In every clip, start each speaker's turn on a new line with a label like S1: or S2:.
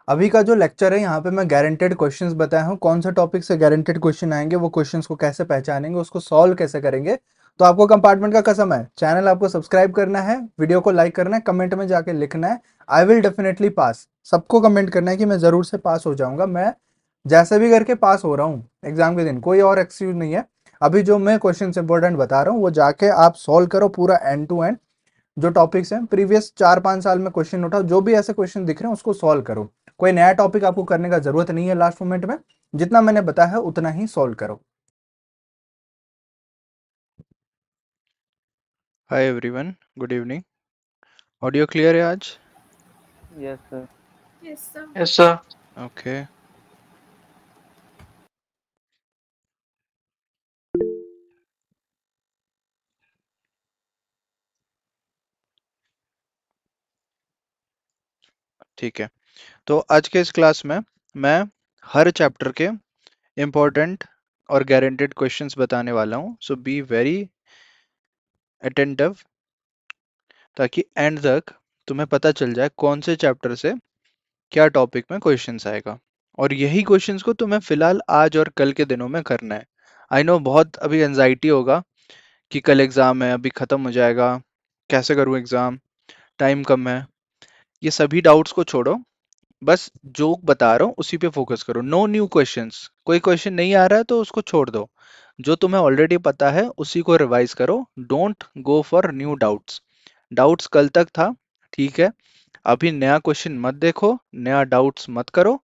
S1: अभी का जो लेक्चर है यहाँ पे मैं गारंटेड क्वेश्चंस बताया हूँ, कौन सा टॉपिक से गारंटेड क्वेश्चन आएंगे, वो क्वेश्चंस को कैसे पहचानेंगे, उसको सॉल्व कैसे करेंगे। तो आपको कंपार्टमेंट का कसम है, चैनल आपको सब्सक्राइब करना है, वीडियो को लाइक करना है, कमेंट में जाके लिखना है आई विल डेफिनेटली पास। सबको कमेंट करना है कि मैं जरूर से पास हो जाऊंगा, मैं जैसे भी करके पास हो रहा हूँ एग्जाम के दिन, कोई और एक्सक्यूज नहीं है। अभी जो मैं क्वेश्चन इंपॉर्टेंट बता रहा हूँ वो जाके आप सॉल्व करो पूरा एंड टू एंड। जो टॉपिक्स हैं प्रीवियस 4-5 साल में क्वेश्चन उठाओ, जो भी ऐसे क्वेश्चन दिख रहे हैं उसको सॉल्व करो। कोई नया टॉपिक आपको करने का जरूरत नहीं है लास्ट मोमेंट में, जितना मैंने बताया है उतना ही सॉल्व करो।
S2: Hi everyone, good evening. Audio clear है आज?
S3: Yes, sir.
S4: Yes, sir.
S5: Yes, sir.
S2: Okay. ठीक है, तो आज के इस क्लास में मैं हर चैप्टर के इम्पोर्टेंट और गारंटेड क्वेश्चंस बताने वाला हूँ। सो बी वेरी अटेंटिव, ताकि एंड तक तुम्हें पता चल जाए कौन से चैप्टर से क्या टॉपिक में क्वेश्चंस आएगा। और यही क्वेश्चंस को तुम्हें फिलहाल आज और कल के दिनों में करना है। आई नो बहुत अभी एनजाइटी होगा कि कल एग्ज़ाम है, अभी ख़त्म हो जाएगा, कैसे करूँ एग्ज़ाम, टाइम कम है। ये सभी डाउट्स को छोड़ो, बस जो बता रहा हूँ उसी पे फोकस करो। नो न्यू क्वेश्चंस, कोई क्वेश्चन नहीं आ रहा है तो उसको छोड़ दो। जो तुम्हें ऑलरेडी पता है उसी को रिवाइज करो। Don't go for new doubts. Doubts कल तक था, ठीक है, अभी नया क्वेश्चन मत देखो, नया डाउट्स मत करो।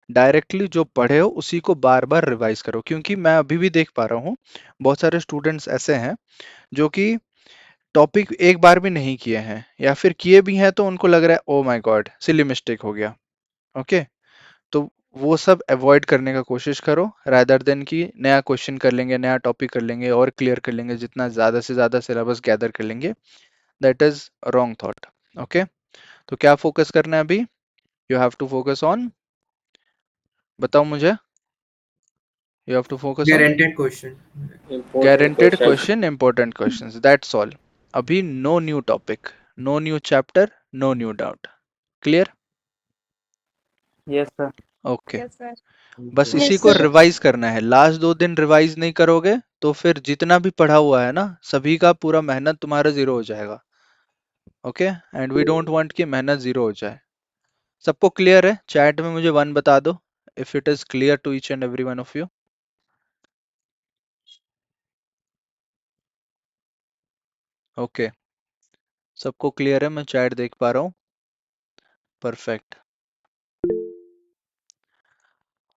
S2: डायरेक्टली जो पढ़े हो उसी को बार बार रिवाइज करो, क्योंकि मैं अभी भी देख पा रहा हूँ बहुत सारे स्टूडेंट्स ऐसे हैं जो कि टॉपिक एक बार भी नहीं किए हैं, या फिर किए भी हैं तो उनको लग रहा है oh my God silly mistake हो गया। ओके, तो वो सब अवॉइड करने का कोशिश करो, रादर देन कि नया क्वेश्चन कर लेंगे, नया टॉपिक कर लेंगे और क्लियर कर लेंगे, जितना ज़्यादा से ज़्यादा सिलेबस गैदर कर लेंगे। That is wrong thought. Okay, तो क्या फोकस करना है अभी? You have to focus on, बताओ मुझे, you have to focus on
S5: Guaranteed question.
S6: Important
S2: guaranteed
S6: questions.
S2: Question, important questions, that's all. अभी no new topic, no new chapter, no new doubt. Clear?
S3: Yes, sir.
S2: Okay,
S4: Yes, sir.
S2: बस
S6: Important
S2: इसी
S4: Yes,
S2: को
S4: sir.
S6: questions.
S2: Revise करना है। Last 2 दिन revise नहीं करोगे तो फिर जितना भी पढ़ा हुआ है ना, सभी का पूरा मेहनत तुम्हारा जीरो हो जाएगा। Okay, and we don't want कि मेहनत जीरो हो जाए। सबको क्लियर है? चैट में मुझे वन बता दो if it is clear to each and every one of you. Okay, सबको क्लियर है, मैं चैट देख पा रहा हूँ। Perfect.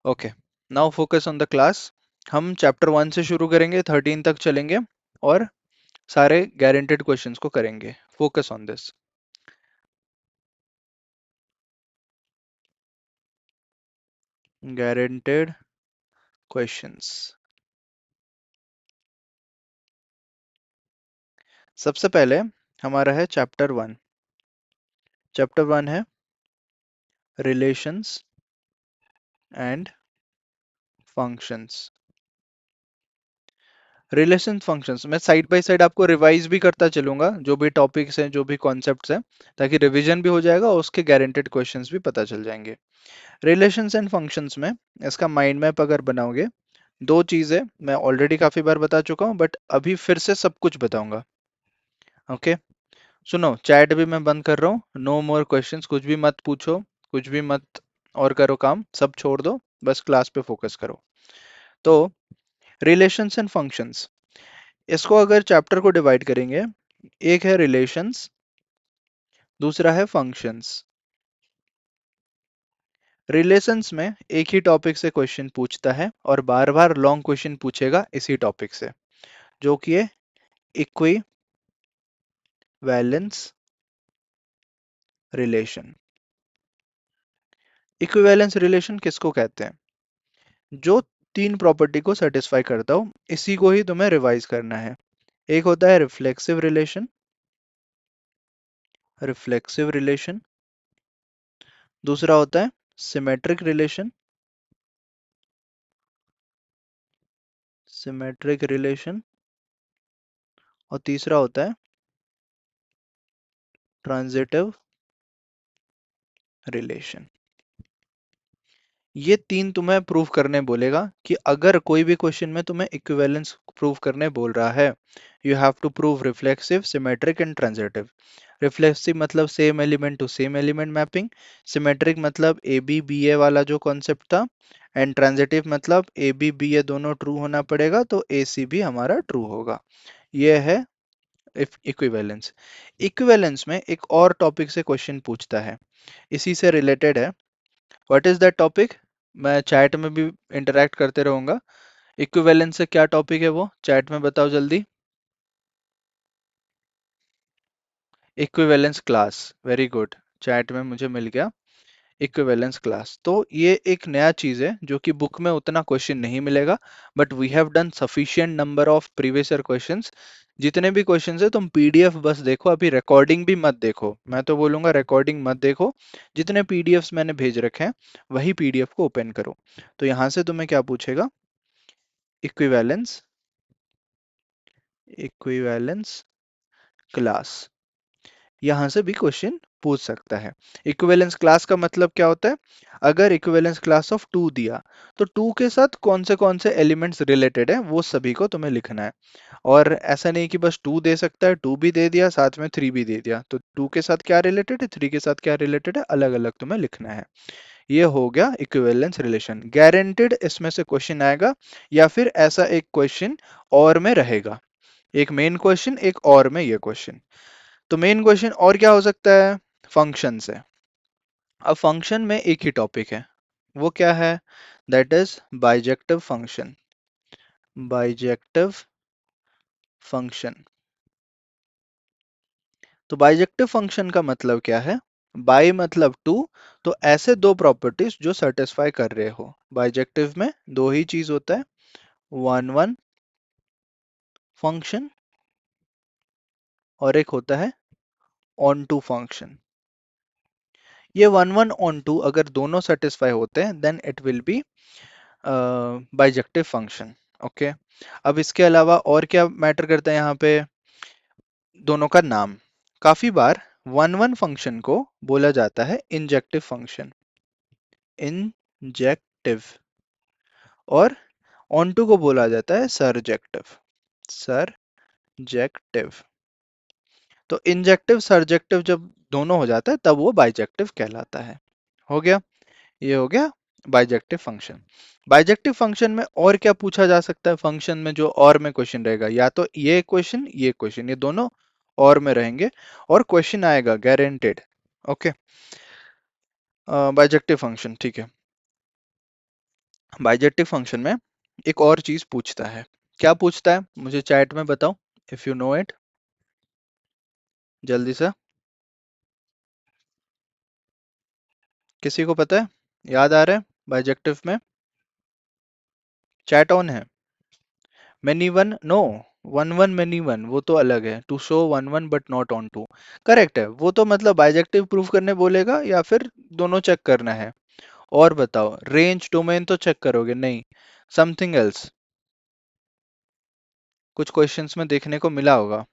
S2: Okay, now focus on the class. हम चैप्टर 1 से शुरू करेंगे, 13 तक चलेंगे और सारे गारंटेड क्वेश्चंस को करेंगे। Focus on this. Guaranteed questions. सबसे पहले हमारा है चैप्टर 1। चैप्टर 1 है relations and functions. Relation functions मैं साइड बाय साइड आपको रिवाइज भी करता चलूंगा, जो भी टॉपिक्स हैं, जो भी कॉन्सेप्ट्स हैं, ताकि रिवीजन भी हो जाएगा और उसके गारंटेड क्वेश्चंस भी पता चल जाएंगे। रिलेशंस एंड फंक्शंस में इसका माइंड मैप अगर बनाओगे, दो चीजें मैं ऑलरेडी काफी बार बता चुका हूँ, बट अभी फिर से सब कुछ बताऊंगा। ओके, सुनो, चैट भी मैं बंद कर रहा हूँ। नो मोर क्वेश्चंस, कुछ भी मत पूछो, कुछ भी मत और करो, काम सब छोड़ दो, बस क्लास पे फोकस करो। तो रिलेशंस एंड फंक्शंस, इसको अगर चैप्टर को डिवाइड करेंगे, एक है रिलेशंस, दूसरा है फंक्शंस। रिलेशंस में एक ही टॉपिक से क्वेश्चन पूछता है और बार बार लॉन्ग क्वेश्चन पूछेगा इसी टॉपिक से, जो कि है equi valence relation. Equivalence relation किसको कहते हैं? जो तीन प्रॉपर्टी को सेटिस्फाई करता हो, इसी को ही तुम्हें रिवाइज करना है। एक होता है रिफ्लेक्सिव रिलेशन, रिफ्लेक्सिव रिलेशन। दूसरा होता है सिमेट्रिक रिलेशन, सिमेट्रिक रिलेशन। और तीसरा होता है ट्रांजिटिव रिलेशन। ये 3 तुम्हें प्रूव करने बोलेगा कि अगर कोई भी क्वेश्चन में तुम्हें इक्विवेलेंस प्रूव करने बोल रहा है, you have to prove reflexive, symmetric and transitive. Reflexive मतलब same element to same element mapping, symmetric मतलब ए बी बी ए वाला जो कॉन्सेप्ट था, एंड ट्रांजिटिव मतलब ए बी बी ए दोनों ट्रू होना पड़ेगा तो ए सी भी हमारा ट्रू होगा। ये है इक्विवेलेंस। इक्विवेलेंस में एक और टॉपिक से क्वेश्चन पूछता है, इसी से रिलेटेड है। What is that topic? मैं चैट में भी इंटरेक्ट करते रहूंगा। इक्विवेलेंस से क्या टॉपिक है वो चैट में बताओ जल्दी। Equivalence class, very good, chat में मुझे मिल गया इक्विवेलेंस क्लास। तो ये एक नया चीज है जो कि बुक में उतना क्वेश्चन नहीं मिलेगा, but we have done sufficient number of previous year questions. जितने भी क्वेश्चंस है तुम पीडीएफ बस देखो, अभी रिकॉर्डिंग भी मत देखो, मैं तो बोलूंगा रिकॉर्डिंग मत देखो। जितने पीडीएफ्स मैंने भेज रखे हैं वही पीडीएफ को ओपन करो। तो यहाँ से तुम्हें क्या पूछेगा? इक्विवेलेंस, इक्विवेलेंस क्लास, यहां से भी क्वेश्चन पूछ सकता है। इक्विवेलेंस क्लास का मतलब क्या होता है? अगर इक्विवेलेंस क्लास ऑफ टू दिया तो टू के साथ कौन से एलिमेंट्स रिलेटेड है वो सभी को तुम्हें लिखना है। और ऐसा नहीं कि बस टू दे सकता है, टू भी दे दिया साथ में थ्री भी दे दिया, तो टू के साथ क्या रिलेटेड है, थ्री के साथ क्या रिलेटेड है, अलग अलग तुम्हें लिखना है। ये हो गया इक्विवेलेंस रिलेशन। गारंटेड इसमें से क्वेश्चन आएगा, या फिर ऐसा एक क्वेश्चन और में रहेगा, एक मेन क्वेश्चन एक और में ये क्वेश्चन। तो मेन क्वेश्चन और क्या हो सकता है? फंक्शन है। अब फंक्शन में एक ही टॉपिक है, वो क्या है? That is bijective function. Bijective function. तो बाइजेक्टिव फंक्शन का मतलब क्या है? बाई मतलब टू, तो ऐसे दो प्रॉपर्टीज जो सेटिस्फाई कर रहे हो। बाइजेक्टिव में दो ही चीज होता है, वन वन फंक्शन और एक होता है ऑन टू फंक्शन। ये वन वन ऑन टू अगर दोनों सेटिस्फाई होते हैं then it will be bijective function. Okay, अब इसके अलावा और क्या मैटर करता है यहाँ पे? दोनों का नाम। काफी बार वन वन फंक्शन को बोला जाता है इंजेक्टिव फंक्शन, इंजेक्टिव, और ऑन टू को बोला जाता है सरजेक्टिव, सरजेक्टिव। तो इंजेक्टिव सरजेक्टिव जब दोनों हो जाता है तब वो बाइजेक्टिव कहलाता है। हो गया, ये हो गया बाइजेक्टिव फंक्शन। बाइजेक्टिव फंक्शन में और क्या पूछा जा सकता है? फंक्शन में जो और में क्वेश्चन रहेगा, या तो ये क्वेश्चन, ये दोनों और में रहेंगे और क्वेश्चन आएगा गारंटेड। ओके, बाइजेक्टिव फंक्शन, ठीक है। बाइजेक्टिव फंक्शन में एक और चीज पूछता है। क्या पूछता है मुझे चैट में बताओ, इफ यू नो इट, जल्दी से। किसी को पता है, याद आ रहा है? बाइजेक्टिव में चैट ऑन है। Many one no, one one many one वो तो अलग है, to show one one but not onto. Correct है, वो तो मतलब बाइजेक्टिव प्रूफ करने बोलेगा या फिर दोनों चेक करना है। और बताओ, रेंज डोमेन तो चेक करोगे नहीं, समथिंग एल्स कुछ क्वेश्चंस में देखने को मिला होगा।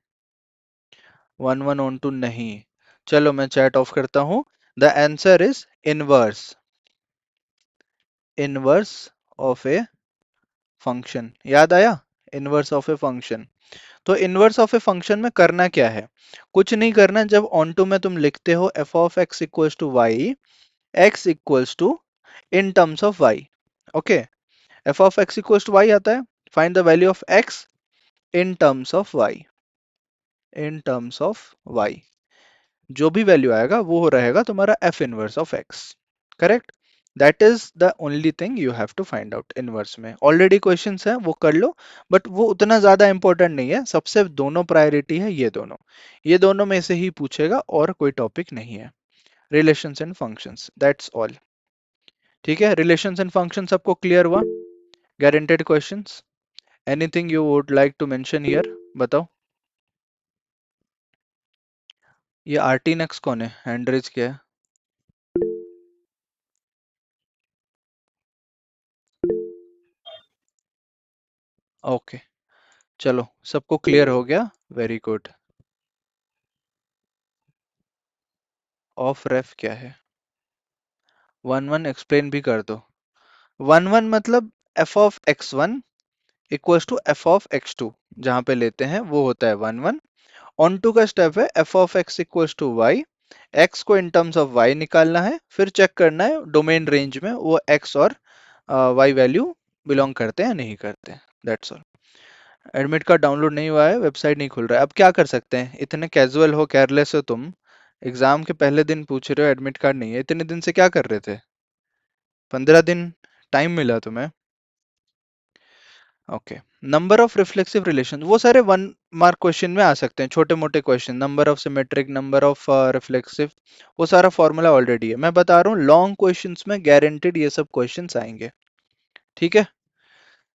S2: वन वन ऑन टू नहीं। चलो मैं चैट ऑफ करता हूं। The answer is inverse, inverse of a function. याद आया? Inverse of a function. तो इनवर्स ऑफ ए फंक्शन में करना क्या है? कुछ नहीं करना। जब ऑन टू में तुम लिखते हो f of x equals to y, x equals to in terms of y. Okay, f of x equals to y आता है, find the value of x in terms of y, in terms of y. जो भी value आएगा वो रहेगा तुम्हारा f inverse of x. Correct, that is the only thing you have to find out. Inverse में already questions हैं वो कर लो, बट वो उतना ज्यादा इंपॉर्टेंट नहीं है। सबसे दोनों प्रायोरिटी है, ये दोनों, ये दोनों में से ही पूछेगा और कोई टॉपिक नहीं है। Relations and functions, that's all. ठीक है, रिलेशंस एंड फंक्शन सबको क्लियर हुआ? Guaranteed questions, anything you would like to mention here, बताओ। ये आरटी नेक्स्ट कौन है? हैंड्रेज क्या है? ओके, चलो सबको क्लियर हो गया, वेरी गुड। ऑफ रेफ क्या है? वन वन एक्सप्लेन भी कर दो। 1 मतलब f of x1 equals to f of x2, जहां पे लेते हैं वो होता है 1 ऑन टू का स्टेप है f of x equals to y, x को इन टर्म्स ऑफ y निकालना है, फिर चेक करना है डोमेन रेंज में वो x और y वैल्यू बिलोंग करते हैं या नहीं करते। That's all. Admit card download नहीं हुआ है, वेबसाइट नहीं खुल रहा है, अब क्या कर सकते हैं? इतने कैजुअल हो, केयरलेस हो तुम, एग्जाम के पहले दिन पूछ रहे हो एडमिट कार्ड नहीं है, इतने दिन से क्या कर रहे थे? 15 दिन टाइम मिला तुम्हें। Okay, number of reflexive relation वो सारे 1 मार्क क्वेश्चन में आ सकते हैं, छोटे मोटे question, number of symmetric, number of reflexive, वो सारा फॉर्मूला ऑलरेडी है। मैं बता रहा हूँ लॉन्ग क्वेश्चंस में गारंटेड ये सब क्वेश्चंस आएंगे। ठीक है,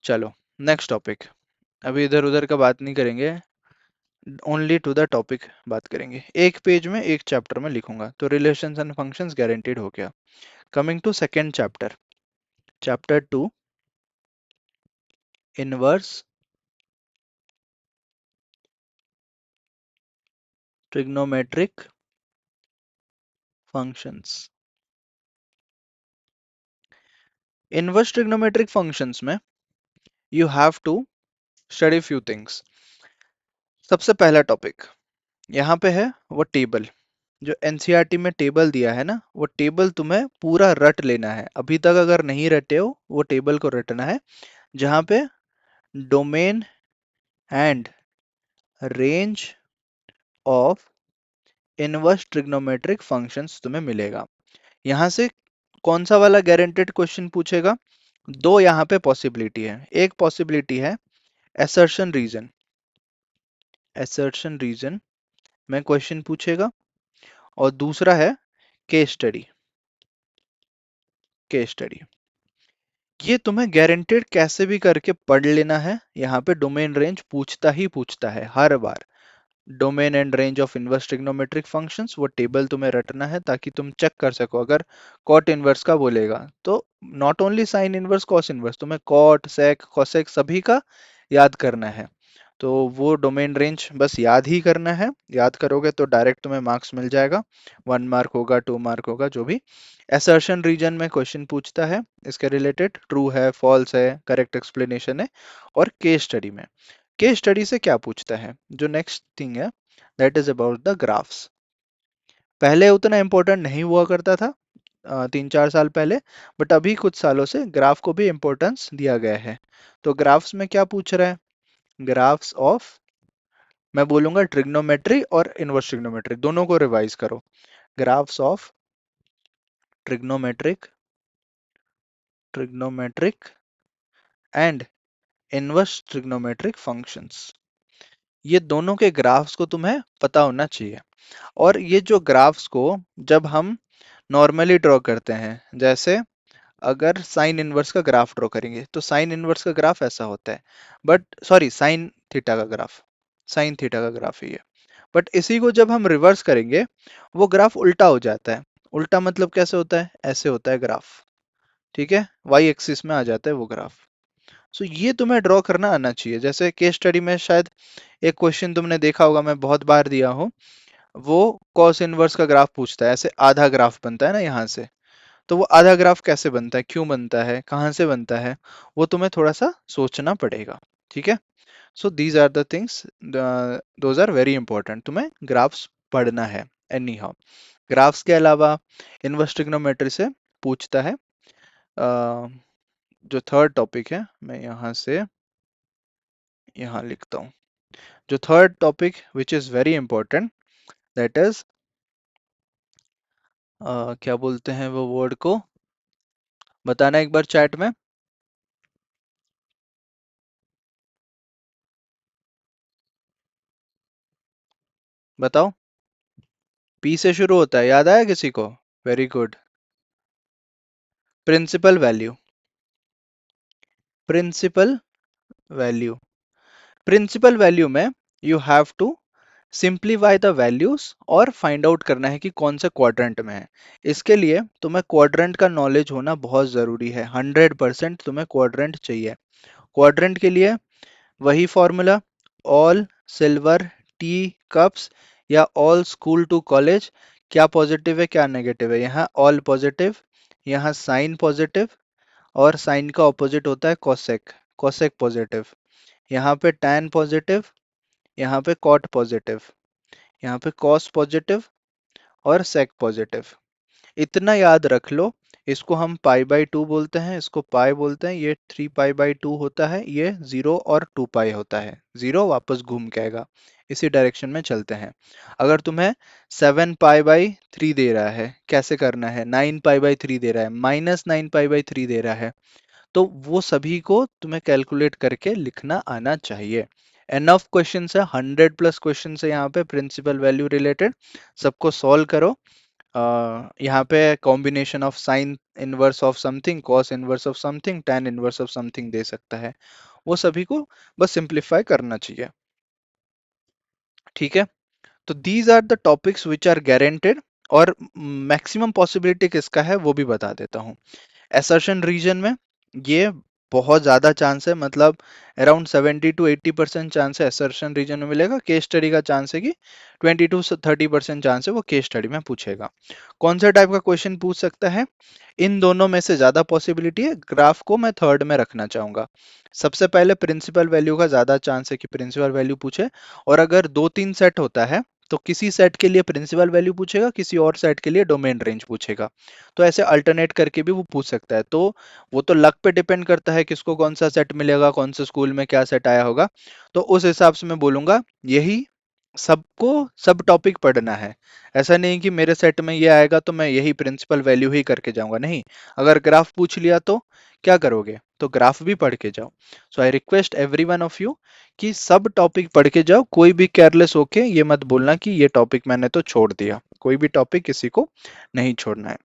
S2: चलो नेक्स्ट टॉपिक। अभी इधर उधर का बात नहीं करेंगे, ओनली टू द टॉपिक बात करेंगे। एक पेज में एक चैप्टर में लिखूंगा, तो रिलेशंस एंड फंक्शंस गारंटेड हो गया। Coming to second chapter, chapter 2, inverse trigonometric functions. Inverse trigonometric functions में you have to study few things. सबसे पहला टॉपिक यहाँ पे है वो टेबल, जो एनसीईआरटी में टेबल दिया है ना, वो टेबल तुम्हें पूरा रट लेना है। अभी तक अगर नहीं रटे हो, वो टेबल को रटना है, जहाँ पे domain and range of inverse trigonometric functions तुम्हें मिलेगा। यहाँ से कौन सा वाला गारंटेड क्वेश्चन पूछेगा? दो यहाँ पे पॉसिबिलिटी है। एक पॉसिबिलिटी है असर्शन रीजन, असर्शन रीजन में क्वेश्चन पूछेगा, और दूसरा है केस स्टडी, केस स्टडी। ये तुम्हें गारंटेड कैसे भी करके पढ़ लेना है। यहाँ पे डोमेन रेंज पूछता ही पूछता है हर बार। Domain and range of inverse trigonometric functions, वो टेबल तुम्हें रटना है ताकि तुम चेक कर सको। अगर कॉट इनवर्स का बोलेगा तो not only sine inverse cos inverse, तुम्हें कॉट सेक कोसेक सभी का याद करना है। तो वो डोमेन रेंज बस याद ही करना है, याद करोगे तो डायरेक्ट तुम्हें मार्क्स मिल जाएगा। 1 मार्क होगा, 2 मार्क होगा, जो भी। असर्शन रीजन में क्वेश्चन पूछता है इसके रिलेटेड, ट्रू है, फॉल्स है, करेक्ट एक्सप्लेनेशन है। और केस स्टडी में, केस स्टडी से क्या पूछता है, जो नेक्स्ट थिंग है, that is about the graphs. पहले उतना इंपॉर्टेंट नहीं हुआ करता था, 3-4 साल पहले, बट अभी कुछ सालों से ग्राफ को भी इंपॉर्टेंस दिया गया है। तो ग्राफ्स में क्या पूछ रहा है? ग्राफ्स ऑफ, मैं बोलूंगा ट्रिग्नोमेट्री और इनवर्स ट्रिग्नोमेट्री दोनों को रिवाइज करो। Graphs of trigonometric, trigonometric and inverse trigonometric functions, ये दोनों के ग्राफ्स को तुम्हें पता होना चाहिए। और ये जो ग्राफ्स को जब हम नॉर्मली ड्रॉ करते हैं, जैसे अगर साइन इनवर्स का ग्राफ ड्रॉ करेंगे तो साइन इनवर्स का ग्राफ ऐसा होता है, बट सॉरी साइन थीटा का ग्राफ, साइन थीटा का ग्राफ ही है। बट इसी को जब हम रिवर्स करेंगे, वो ग्राफ उल्टा हो जाता है। उल्टा मतलब कैसे होता है? ऐसे होता है ग्राफ, ठीक है, वाई एक्सिस में आ जाता है वो ग्राफ। सो ये तुम्हें ड्रॉ करना आना चाहिए। जैसे केस स्टडी में शायद एक क्वेश्चन तुमने देखा होगा, मैं बहुत बार दिया हूँ, वो कॉस इनवर्स का ग्राफ पूछता है। ऐसे आधा ग्राफ बनता है ना यहाँ से, तो वो आधा ग्राफ कैसे बनता है, क्यों बनता है, कहाँ से बनता है, वो तुम्हें थोड़ा सा सोचना पड़ेगा। ठीक है, so these are the things, those are very important, तुम्हें ग्राफ्स पढ़ना है एनी हाउ। ग्राफ्स के अलावा इनवर्स ट्रिग्नोमेट्री से पूछता है, जो थर्ड टॉपिक है, मैं यहाँ से यहाँ लिखता हूँ, जो third topic which is very important, that is क्या बोलते हैं वो वर्ड को, बताना एक बार चैट में। बताओ, पी से शुरू होता है, याद आया किसी को? Very good. Principal value, principal value, principal value में you have to simplify the values और फाइंड आउट करना है कि कौन से क्वाड्रेंट में है। इसके लिए तुम्हें क्वाड्रेंट का नॉलेज होना बहुत जरूरी है, 100% तुम्हें क्वाड्रेंट चाहिए। क्वाड्रेंट के लिए वही formula, all silver T cups या ऑल स्कूल टू कॉलेज। क्या पॉजिटिव है क्या नेगेटिव है? यहाँ ऑल पॉजिटिव, यहाँ साइन पॉजिटिव, और साइन का ऑपोजिट होता है कोसेक, कोसेक पॉजिटिव। यहाँ पे टैन पॉजिटिव, यहाँ पे कॉट पॉजिटिव, यहाँ पे कॉस पॉजिटिव और सेक पॉजिटिव। इतना याद रख लो। इसको हम पाई बाई टू बोलते हैं, इसको पाई बोलते हैं। ये 3 पाई बाई 2 होता है, ये 0 और 2 पाई होता है। 0 वापस घूम के आएगा। इसी डायरेक्शन में चलते हैं। अगर तुम्हें 7 पाई बाई 3 दे रहा है, कैसे करना है, 9 पाई बाई 3 दे रहा है, -9 पाई बाई 3 दे रहा है, तो वो सभी को तुम्हें कैलकुलेट करके लिखना आना चाहिए। एनफ क्वेश्चन है, 100+ क्वेश्चन है यहाँ पे प्रिंसिपल वैल्यू रिलेटेड। सबको सॉल्व करो। यहाँ पे combination of sine inverse of something, cos inverse of something, tan inverse of something they सकता है। वो सभी को बस सिंप्लीफाई करना चाहिए। ठीक है, तो these are the topics which are guaranteed. और मैक्सिमम पॉसिबिलिटी किसका है वो भी बता देता हूँ। असर्शन रीजन में ये बहुत ज्यादा चांस है, मतलब अराउंड 70 to 80% चांस है असर्शन रीजन में मिलेगा। केस स्टडी का चांस है कि 20 to 30% चांस है वो केस स्टडी में पूछेगा। कौन सा टाइप का क्वेश्चन पूछ सकता है, इन दोनों में से ज्यादा पॉसिबिलिटी है। ग्राफ को मैं थर्ड में रखना चाहूंगा। सबसे पहले प्रिंसिपल वैल्यू का ज्यादा चांस है कि प्रिंसिपल वैल्यू पूछे। और अगर 2-3 सेट होता है तो किसी सेट के लिए प्रिंसिपल वैल्यू पूछेगा, किसी और सेट के लिए डोमेन रेंज पूछेगा। तो ऐसे अल्टरनेट करके भी वो पूछ सकता है। तो वो तो लक पे डिपेंड करता है किसको कौन सा सेट मिलेगा, कौन से स्कूल में क्या सेट आया होगा। तो उस हिसाब से मैं बोलूंगा यही सबको सब टॉपिक पढ़ना है। ऐसा नहीं कि मेरे सेट में ये आएगा तो मैं यही प्रिंसिपल वैल्यू ही करके जाऊंगा, नहीं। अगर ग्राफ पूछ लिया तो क्या करोगे, तो ग्राफ भी पढ़ के जाओ। So I request every one of you कि सब टॉपिक पढ़ के जाओ। कोई भी केयरलेस होके ये मत बोलना कि ये टॉपिक मैंने तो छोड़ दिया। कोई भी टॉपिक किसी को नहीं छोड़ना है।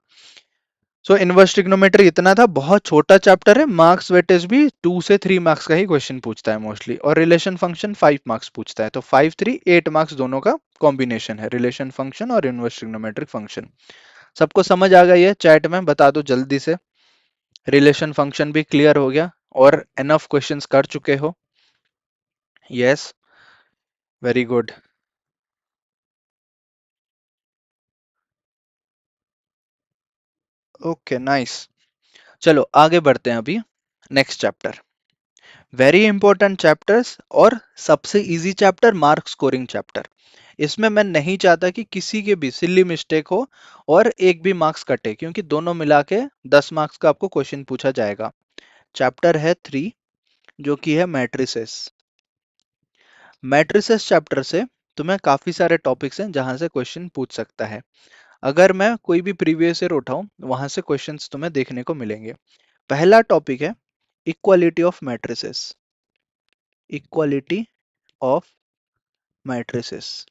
S2: सो इनवर्स ट्रिग्नोमेट्री इतना था, बहुत छोटा चैप्टर है। मार्क्स वेटेज भी 2 से 3 मार्क्स का ही क्वेश्चन पूछता है मोस्टली। और रिलेशन फंक्शन 5 मार्क्स पूछता है। तो 5, 3, 8 मार्क्स दोनों का कॉम्बिनेशन है, रिलेशन फंक्शन और इनवर्स ट्रिग्नोमेट्रिक फंक्शन। सबको समझ आ गई है, चैट में बता दो जल्दी से। रिलेशन फंक्शन भी क्लियर हो गया और एनफ क्वेश्चंस कर चुके हो। Yes, very good. Okay, nice. चलो आगे बढ़ते हैं अभी। Next chapter, very important chapters और सबसे easy chapter, mark scoring chapter. इसमें मैं नहीं चाहता कि किसी के भी सिली मिस्टेक हो और एक भी मार्क्स कटे, क्योंकि दोनों मिला के 10 मार्क्स का आपको क्वेश्चन पूछा जाएगा। चैप्टर है 3, जो कि है मैट्रिसेस। मैट्रिसेस चैप्टर से तुम्हें काफी सारे टॉपिक्स हैं जहां से क्वेश्चन पूछ सकता है। अगर मैं कोई भी प्रीवियस ईयर उठाऊं, वहां से क्वेश्चंस तुम्हें देखने को मिलेंगे। पहला टॉपिक है equality of matrices. Equality of matrices.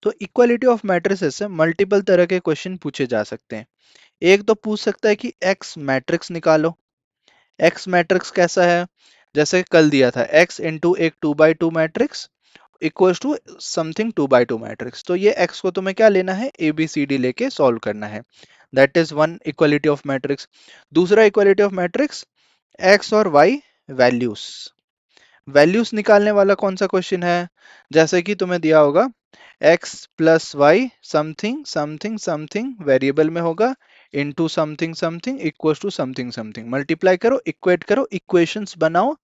S2: तो इक्वालिटी ऑफ मैट्रिसेस से मल्टीपल तरह के क्वेश्चन पूछे जा सकते हैं। एक तो पूछ सकता है कि एक्स मैट्रिक्स निकालो। एक्स मैट्रिक्स कैसा है, जैसे कल दिया था, एक्स इंटू एक 2x2 matrix equals to something 2x2 matrix. तो ये एक्स को तुम्हें क्या लेना है, ए बी सी डी लेके सॉल्व करना है। That is one equality of matrix. दूसरा इक्वालिटी ऑफ मैट्रिक्स, एक्स और वाई वैल्यूज। वैल्यूज निकालने वाला कौन सा क्वेश्चन है, जैसे कि तुम्हें दिया होगा x plus y something something something variable में होगा, into something something equals to something something. Multiply करो, इक्वेट करो, इक्वेशंस बनाओ।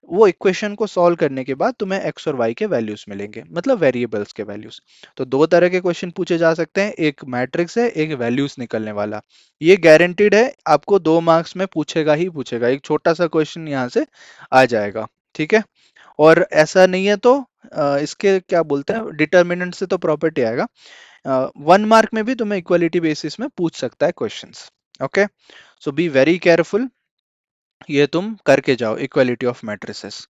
S2: वो इक्वेशन को सॉल्व करने के बाद तुम्हें x और y के वैल्यूज मिलेंगे, मतलब वेरिएबल्स के वैल्यूज। तो दो तरह के क्वेश्चन पूछे जा सकते हैं, एक मैट्रिक्स है, एक वैल्यूज निकलने वाला। ये गारंटीड है, आपको 2 मार्क्स में पूछेगा ही पूछेगा। एक छोटा सा क्वेश्चन यहाँ से आ जाएगा। ठीक है, और ऐसा नहीं है तो इसके क्या बोलते हैं, डिटर्मिनेंट से तो प्रॉपर्टी आएगा। 1 मार्क में भी तुम्हें इक्वालिटी बेसिस में पूछ सकता है questions. Okay, so be very careful, ये तुम करके जाओ इक्वालिटी ऑफ मैट्रिसेस।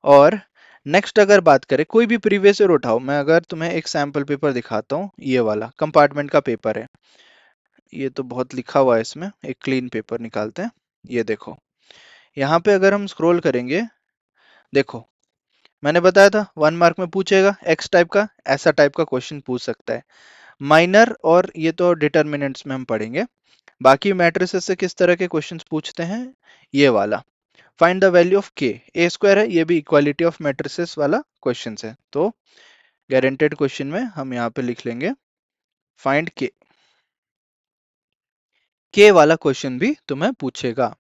S2: और नेक्स्ट अगर बात करें, कोई भी प्रीवियस ईयर उठाओ, मैं अगर तुम्हें एक सैंपल पेपर दिखाता हूँ, ये वाला कंपार्टमेंट का पेपर है। ये तो बहुत लिखा हुआ है इसमें, एक क्लीन पेपर निकालते हैं। ये देखो, यहाँ पे अगर हम स्क्रॉल करेंगे, देखो मैंने बताया था 1 मार्क में पूछेगा एक्स टाइप का, ऐसा टाइप का क्वेश्चन पूछ सकता है। माइनर और ये तो डिटर्मिनेंट्स में हम पढ़ेंगे। बाकी मैट्रिसेस से किस तरह के क्वेश्चंस पूछते हैं, ये वाला फाइंड द वैल्यू ऑफ के ए स्क्वायर है, ये भी इक्वालिटी ऑफ मैट्रिसेस वाला क्वेश्चन है। तो गारंटेड क्वेश्चन में हम यहाँ पे लिख लेंगे फाइंड के वाला क्वेश्चन भी तुम्हें पूछेगा।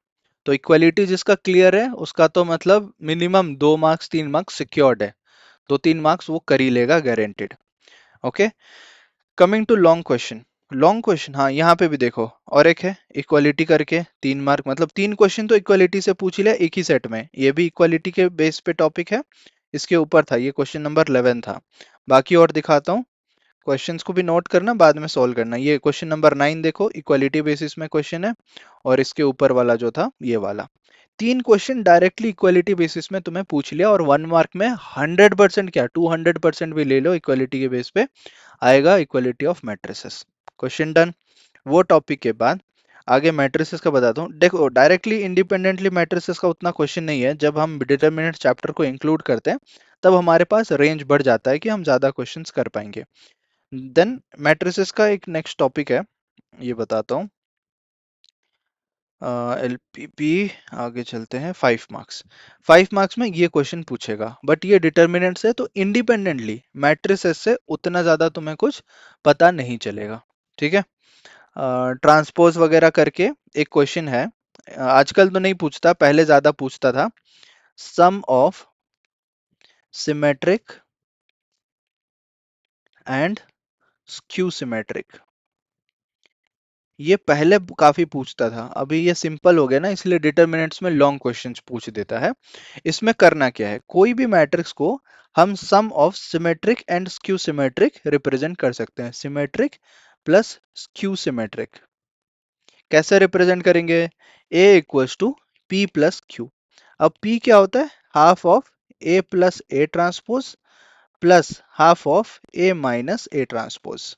S2: तो इक्वलिटी जिसका क्लियर है उसका तो मतलब मिनिमम 2 मार्क्स 3 मार्क्स सिक्योर्ड है, 2-3 मार्क्स वो कर ही लेगा guaranteed. Okay, coming to long question. Long question, हाँ यहाँ पे भी देखो और एक है इक्वलिटी करके 3 मार्क, मतलब 3 क्वेश्चन तो इक्वलिटी से पूछ लिया एक ही सेट में, ये भी इक्वलिटी के बेस पे टॉपिक है, इसके ऊपर था, ये क्वेश्चन नंबर 11 था। बाकी और दिखाता हूँ, क्वेश्चंस को भी नोट करना बाद में सॉल्व करना। ये क्वेश्चन नंबर 9 देखो, इक्वलिटी बेसिस में क्वेश्चन है, और इसके ऊपर वाला जो था ये वाला, 3 क्वेश्चन डायरेक्टली इक्वलिटी बेसिस में तुम्हें पूछ लिया, और 1 मार्क में 100% क्या 200% भी ले लो इक्वलिटी के बेस पे आएगा, equality of matrices. Question done. वो टॉपिक के बाद आगे मैट्रिसेस का बताता हूँ। देखो डायरेक्टली इंडिपेंडेंटली मैट्रिसेस का उतना क्वेश्चन नहीं है, जब हम डिटरमिनेंट चैप्टर को इंक्लूड करते हैं तब हमारे पास रेंज बढ़ जाता है कि हम ज्यादा क्वेश्चंस कर पाएंगे। देन मैट्रिसेस का एक नेक्स्ट टॉपिक है, ये बताता हूँ। एलपीपी, आगे चलते हैं। 5 मार्क्स, 5 मार्क्स में ये क्वेश्चन पूछेगा, बट ये डिटर्मिनेंट से तो इंडिपेंडेंटली मैट्रिसेस से उतना ज्यादा तुम्हें कुछ पता नहीं चलेगा, ठीक है। ट्रांसपोज वगैरह करके एक क्वेश्चन है, आजकल तो नहीं पूछता, पहले ज्यादा पूछता था। Sum of symmetric and skew symmetric, ये पहले काफी पूछता था, अभी ये सिंपल हो गया ना, इसलिए डिटरमिनेंट्स में लॉन्ग क्वेश्चंस पूछ देता है। इसमें करना क्या है, कोई भी मैट्रिक्स को हम sum of symmetric and skew symmetric represent कर सकते हैं, सिमेट्रिक प्लस स्क्यू सिमेट्रिक। कैसे रिप्रेजेंट करेंगे, a equals to P plus Q. अब p क्या होता है, half of a plus A transpose plus half of a minus A transpose,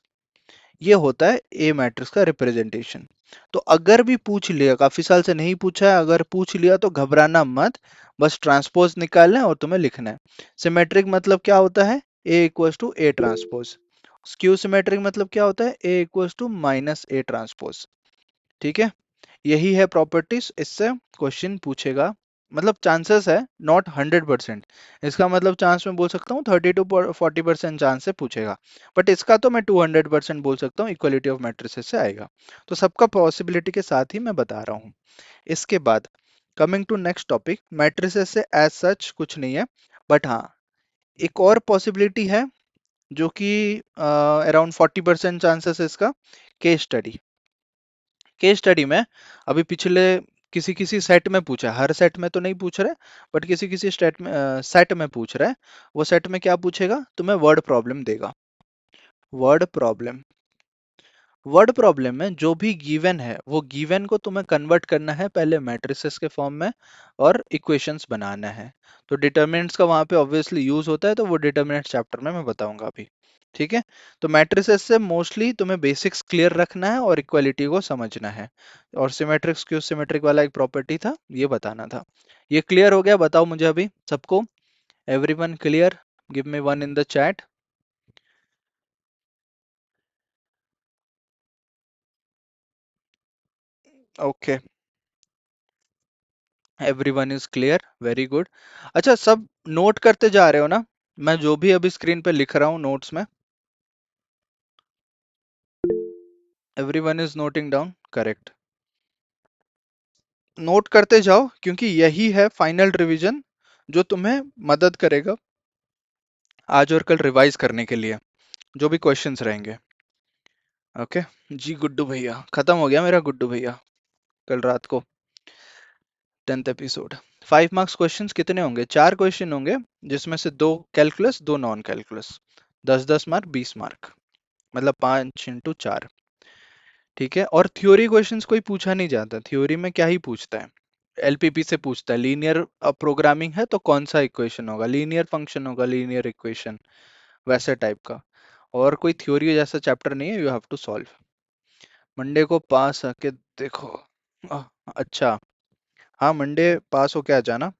S2: ये होता है ए मैट्रिक्स का रिप्रेजेंटेशन। तो अगर भी पूछ लिया, काफी साल से नहीं पूछा है, अगर पूछ लिया तो घबराना मत, बस ट्रांसपोज निकालना है और तुम्हें लिखना है। सिमेट्रिक मतलब क्या होता है, A equals to A transpose. Skew symmetric मतलब क्या होता है, A equals to minus A transpose, ठीक है। यही है प्रॉपर्टीज, इससे क्वेश्चन पूछेगा, मतलब चांसेस है, नॉट 100%, इसका मतलब चांस में बोल सकता हूँ 30 to 40% चांस से पूछेगा, बट इसका तो मैं 200% बोल सकता हूँ इक्वलिटी ऑफ मैट्रिसेस से आएगा। तो सबका पॉसिबिलिटी के साथ ही मैं बता रहा हूँ। इसके बाद coming to next topic, matrices से एज सच कुछ नहीं है, बट हाँ एक और पॉसिबिलिटी है जो कि अराउंड 40% चांसेस है इसका, केस स्टडी। केस स्टडी में अभी पिछले किसी किसी सेट में पूछा है, हर सेट में तो नहीं पूछ रहे, बट किसी किसी सेट में पूछ रहा है। वो सेट में क्या पूछेगा, तुम्हें वर्ड प्रॉब्लम देगा। वर्ड प्रॉब्लम, वर्ड प्रॉब्लम में जो भी गिवन है वो गिवन को तुम्हें कन्वर्ट करना है पहले मैट्रिसेस के फॉर्म में, और इक्वेशंस बनाना है। तो डिटरमिनेंट्स का वहां पे ऑब्वियसली यूज होता है, तो वो डिटरमिनेंट चैप्टर में मैं बताऊंगा अभी, ठीक है। तो मैट्रिसेस से मोस्टली तुम्हें बेसिक्स क्लियर रखना है और इक्वालिटी को समझना है, और सिमेट्रिक स्क्यू सिमेट्रिक वाला एक प्रॉपर्टी था, ये बताना था। ये क्लियर हो गया, बताओ मुझे अभी सबको, everyone clear, give me one in the chat. Okay, everyone is clear, very good. अच्छा, सब नोट करते जा रहे हो ना, मैं जो भी अभी स्क्रीन पे लिख रहा हूँ नोट्स में, everyone is noting down, correct. Note करते जाओ, क्योंकि यही है फाइनल रिवीजन जो तुम्हें मदद करेगा आज और कल रिवाइज करने के लिए, जो भी क्वेश्चंस रहेंगे। ओके जी, गुड्डू भैया, खत्म हो गया मेरा गुड्डू भैया कल रात को 10th एपिसोड। 5 मार्क्स क्वेश्चंस कितने होंगे, 4 क्वेश्चन होंगे, जिसमें से 2 calculus 2 non calculus, 10-10 mark 20 mark, मतलब 5 × 4, ठीक है। और थ्योरी क्वेश्चंस कोई पूछा नहीं जाता, थ्योरी में क्या ही पूछता है, एलपीपी से पूछता है, लीनियर प्रोग्रामिंग है तो कौन सा इक्वेशन होगा, लीनियर फंक्शन होगा, लीनियर इक्वेशन, वैसे टाइप का। और कोई थ्योरी जैसा चैप्टर नहीं है, you have to solve. Monday को पास आके देखो, आह, अच्छा, हाँ मंडे पास होके आ जाना।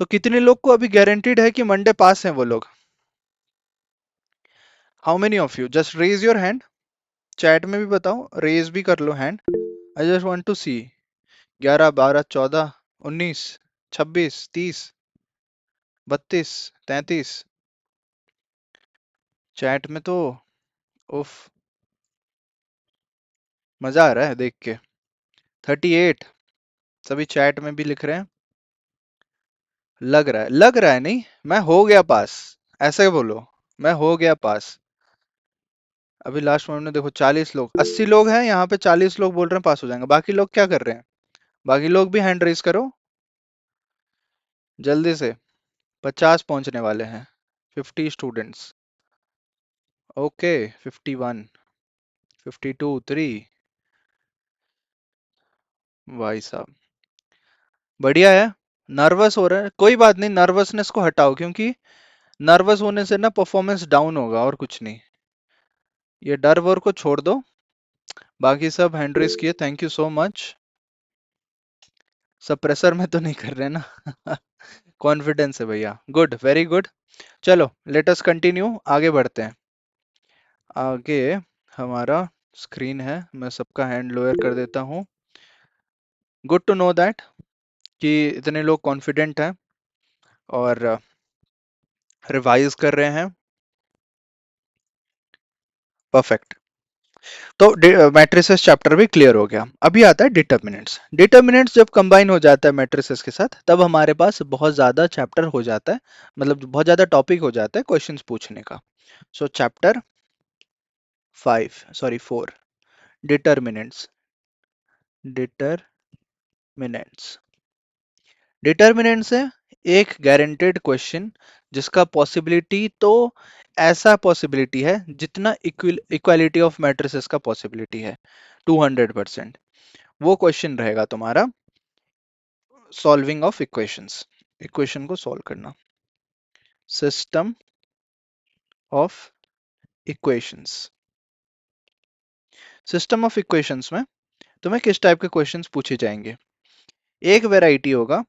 S2: तो कितने लोग को अभी गारंटीड है कि मंडे पास हैं वो लोग, how many of you, just raise your hand, chat में भी बताओ, रेज भी कर लो hand, I just want to see. 11, 12, 14, 19, 26, 30, 32, 33, chat में तो उफ, मजा आ रहा है देख के। 38, सभी चैट में भी लिख रहे हैं। लग रहा है नहीं, मैं हो गया पास, ऐसे बोलो, मैं हो गया पास। अभी लास्ट मोमेंट में देखो 40 लोग, 80 लोग हैं यहाँ पे, 40 लोग बोल रहे हैं पास हो जाएंगे। बाकी लोग क्या कर रहे हैं? बाकी लोग भी हैंड रेस करो जल्दी से, 50 पहुंचने वाले हैं। 50 स्टूडेंट्स। ओके, 51, 52, 3। भाई साहब बढ़िया है। नर्वस हो रहा है, कोई बात नहीं, नर्वसनेस को हटाओ, क्योंकि नर्वस होने से ना परफॉर्मेंस डाउन होगा और कुछ नहीं। ये डर वर को छोड़ दो। बाकी सब हैंड रेस किए, थैंक यू सो मच। सब प्रेशर में तो नहीं कर रहे ना? कॉन्फिडेंस है भैया, गुड, वेरी गुड। चलो लेट अस कंटिन्यू, आगे बढ़ते हैं। आगे हमारा स्क्रीन है, मैं सबका हैंड लोअर कर देता हूँ। गुड टू नो दैट कि इतने लोग कॉन्फिडेंट हैं और रिवाइज कर रहे हैं। परफेक्ट। तो मैट्रिसेस चैप्टर भी क्लियर हो गया। अभी आता है डिटर्मिनेंट्स। डिटर्मिनेंट्स जब कंबाइन हो जाता है मैट्रिसेस के साथ, तब हमारे पास बहुत ज्यादा चैप्टर हो जाता है, मतलब बहुत ज्यादा टॉपिक हो जाता है क्वेश्चंस पूछने का। सो चैप्टर 4, डिटर्मिनेंट्स। डिटर्मिनेंट्स डिटर्मिनेंट्स है एक गारंटेड क्वेश्चन जिसका पॉसिबिलिटी तो ऐसा पॉसिबिलिटी है जितना इक्वालिटी ऑफ मैट्रिसेस का पॉसिबिलिटी है, 200%। वो क्वेश्चन रहेगा तुम्हारा सॉल्विंग ऑफ इक्वेशंस, इक्वेशन को सॉल्व करना। System of equations. System of equations में तुम्हें किस टाइप के क्वेश्चंस पूछे जाएंगे? एक वेराइटी होगा,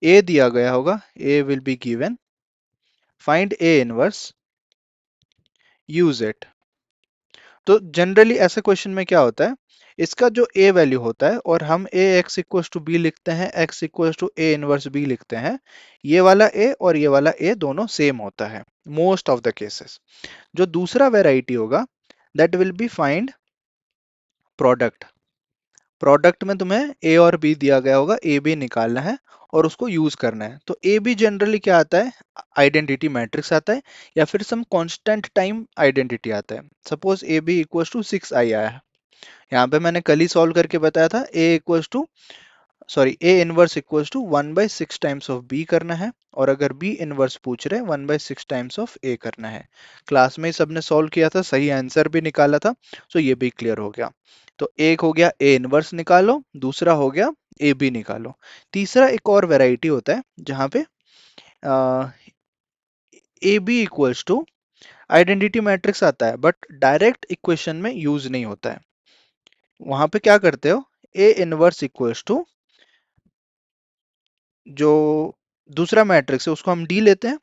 S2: ए दिया गया होगा, A will be given, find A inverse, use it. तो जनरली ऐसे क्वेश्चन में क्या होता है, इसका जो ए वैल्यू होता है और हम a x equals to b लिखते हैं, x equals to A inverse b लिखते हैं, ये वाला ए और ये वाला ए दोनों सेम होता है मोस्ट ऑफ द केसेस। जो दूसरा वेराइटी होगा, that will be find product. Product में तुम्हें ए और बी दिया गया होगा, ए बी निकालना है और उसको यूज करना है। तो ए बी जनरली क्या आता है, आइडेंटिटी मैट्रिक्स आता है या फिर सम कांस्टेंट टाइम आइडेंटिटी आता है। Suppose a b equals to 6 I आया है, यहाँ पे मैंने कल ही सॉल्व करके बताया था, A equals to A inverse equals to 1/6 times of B करना है, और अगर बी इनवर्स पूछ रहे 1/6 टाइम्स ऑफ ए करना है। क्लास में ही सबने सॉल्व किया था, सही आंसर भी निकाला था, सो ये भी क्लियर हो गया। तो एक हो गया ए इनवर्स निकालो, दूसरा हो गया ए बी निकालो। तीसरा एक और वेराइटी होता है जहाँ पे a b equals to identity matrix आता है, बट डायरेक्ट इक्वेशन में यूज नहीं होता है। वहां पे क्या करते हो, ए इनवर्स इक्वल्स टू जो दूसरा मैट्रिक्स है उसको हम डी लेते हैं,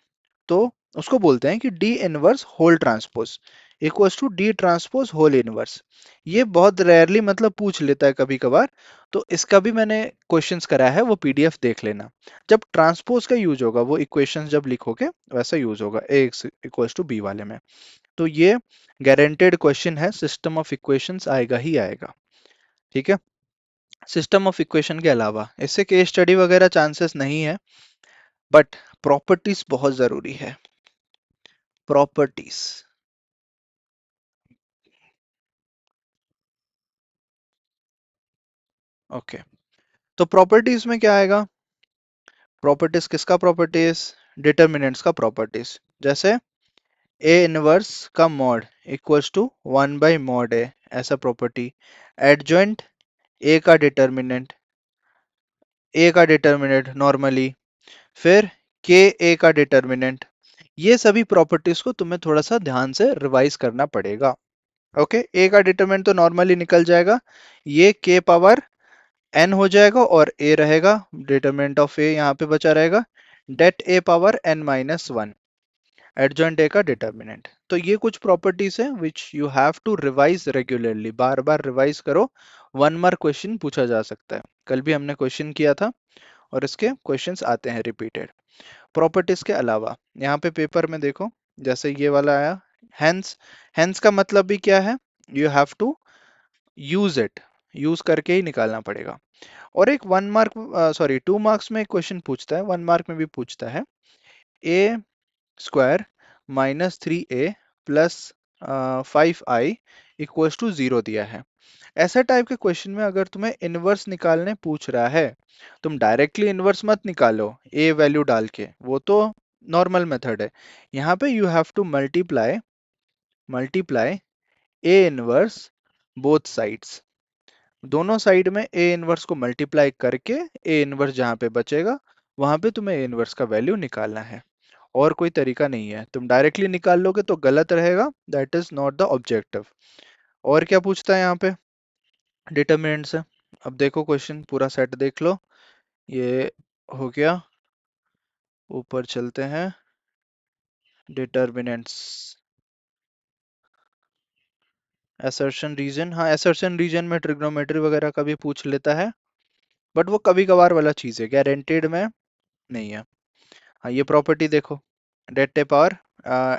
S2: तो उसको बोलते हैं कि d inverse whole transpose equals to d transpose whole inverse. ये बहुत रेयरली मतलब पूछ लेता है कभी कभार, तो इसका भी मैंने क्वेश्चंस कराया है, वो पीडीएफ देख लेना। जब ट्रांसपोज का यूज होगा, वो इक्वेशंस जब लिखोगे वैसा यूज होगा ए इक्वल्स टू बी वाले में। तो ये गारंटेड क्वेश्चन है, सिस्टम ऑफ इक्वेशंस आएगा ही आएगा। ठीक है, सिस्टम ऑफ इक्वेशन के अलावा इससे केस स्टडी वगैरह चांसेस नहीं है, बट प्रॉपर्टीज बहुत जरूरी है। Properties, okay. तो प्रॉपर्टीज में क्या आएगा, प्रॉपर्टीज किसका, प्रॉपर्टीज डिटर्मिनेंट्स का प्रॉपर्टीज। जैसे ए इनवर्स का मॉड इक्वल्स टू 1/mod ए, ऐसा प्रॉपर्टी। एडजॉइंट ए का डिटर्मिनेंट, ए का डिटर्मिनेंट नॉर्मली, फिर के ए का डिटर्मिनेंट। ये सभी प्रॉपर्टीज को तुम्हें थोड़ा सा ध्यान से रिवाइज करना पड़ेगा। ओके, ए का डिटरमिनेंट तो नॉर्मली निकल जाएगा, ये के पावर एन हो जाएगा और ए रहेगा, डिटरमिनेंट ऑफ ए यहाँ पे बचा रहेगा, det a power n minus one, adjoint a का डिटरमिनेंट। तो ये कुछ प्रॉपर्टीज हैं which you have to revise regularly, बार बार रिवाइज करो, 1 मार्क क्वेश्चन पूछा जा सकता है। कल भी हमने क्वेश्चन किया था और इसके क्वेश्चंस आते हैं रिपीटेड। प्रॉपर्टीज के अलावा यहाँ पे पेपर में देखो, जैसे ये वाला आया हैंस, हैंस का मतलब भी क्या है, you have to use it, use करके ही निकालना पड़ेगा। और एक 2 मार्क्स में एक क्वेश्चन पूछता है, 1 मार्क में भी पूछता है, A square minus 3a plus 5i equals to 0 दिया है। ऐसा टाइप के क्वेश्चन में अगर तुम्हें इनवर्स निकालने पूछ रहा है, तुम डायरेक्टली इनवर्स मत निकालो ए वैल्यू डाल के, वो तो नॉर्मल मेथड है। यहाँ पे you have to multiply multiply A inverse both sides. दोनों साइड में ए इनवर्स को मल्टीप्लाई करके ए इनवर्स जहां पे बचेगा वहां पे तुम्हें ए इनवर्स का वैल्यू निकालना है। और कोई तरीका नहीं है, तुम डायरेक्टली निकाल लोगे तो गलत रहेगा, that is not the objective. और क्या पूछता है यहाँ पे, डिटरमिनेंट से। अब देखो क्वेश्चन पूरा सेट देख लो, ये हो गया। ऊपर चलते हैं, डिटरमिनेंट्स, असर्शन रीजन। हाँ, असर्शन रीजन में ट्रिग्नोमेट्री वगैरह का भी पूछ लेता है, बट वो कभी कभार वाला चीज है, गारंटेड में नहीं है। हाँ, ये प्रॉपर्टी देखो, det a power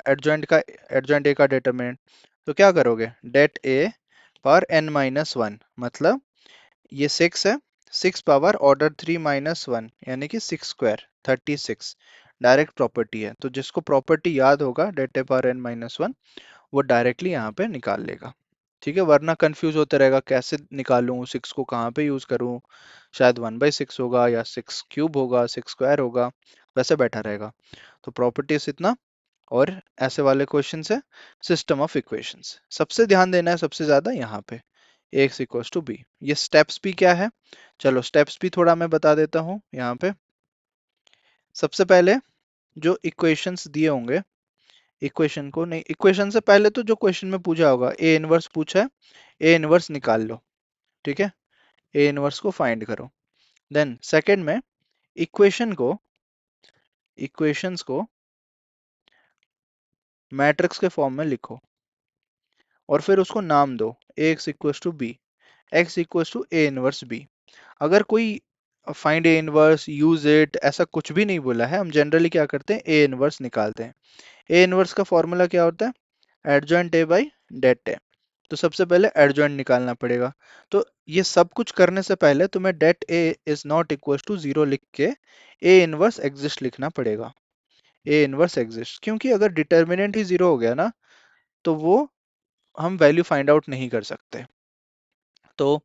S2: adjoint a का डिटरमिनेंट, तो क्या करोगे, det a power n minus one, मतलब ये 6 है, 6 पावर ऑर्डर 3 माइनस वन, यानी कि 6 स्क्वायर 36। डायरेक्ट प्रॉपर्टी है, तो जिसको प्रॉपर्टी याद होगा date a power n minus one, वो डायरेक्टली यहाँ पे निकाल लेगा। ठीक है, वरना कंफ्यूज होते रहेगा कैसे निकालूं, 6 को कहाँ पे यूज करूं, शायद 1/6 होगा या 6 क्यूब होगा, 6 स्क्वायर होगा, वैसे बैठा रहेगा। तो प्रॉपर्टीज इतना। और ऐसे वाले क्वेश्चन है सिस्टम ऑफ इक्वेशंस, सबसे ध्यान देना है सबसे ज्यादा यहाँ पे, एक्स इक्वल्स टू बी। ये स्टेप्स भी क्या है, चलो स्टेप्स भी थोड़ा मैं बता देता हूँ यहाँ पे। सबसे पहले जो इक्वेशंस दिए होंगे, इक्वेशन को नहीं, इक्वेशन से पहले तो जो क्वेश्चन में पूछा होगा, ए इनवर्स पूछा है, ए इनवर्स निकाल लो। ठीक है, ए इनवर्स को फाइंड करो। देन सेकंड में इक्वेशन को इक्वेशंस को मैट्रिक्स के फॉर्म में लिखो और फिर उसको नाम दो, A x equals to B, X equals to A inverse B. अगर कोई find A inverse, use it, ऐसा कुछ भी नहीं बोला है, हम जनरली क्या करते हैं, ए इनवर्स निकालते हैं। ए इनवर्स का फॉर्मूला क्या होता है, एडजॉइंट ए बाई डेट ए। तो सबसे पहले एडजॉइंट निकालना पड़ेगा। तो ये सब कुछ करने से पहले तुम्हें det a is not equal to 0 लिख के ए इनवर्स एग्जिस्ट लिखना पड़ेगा। ए इनवर्स एग्जिस्ट, क्योंकि अगर डिटर्मिनेंट ही 0 हो गया ना, तो वो हम वैल्यू फाइंड आउट नहीं कर सकते। तो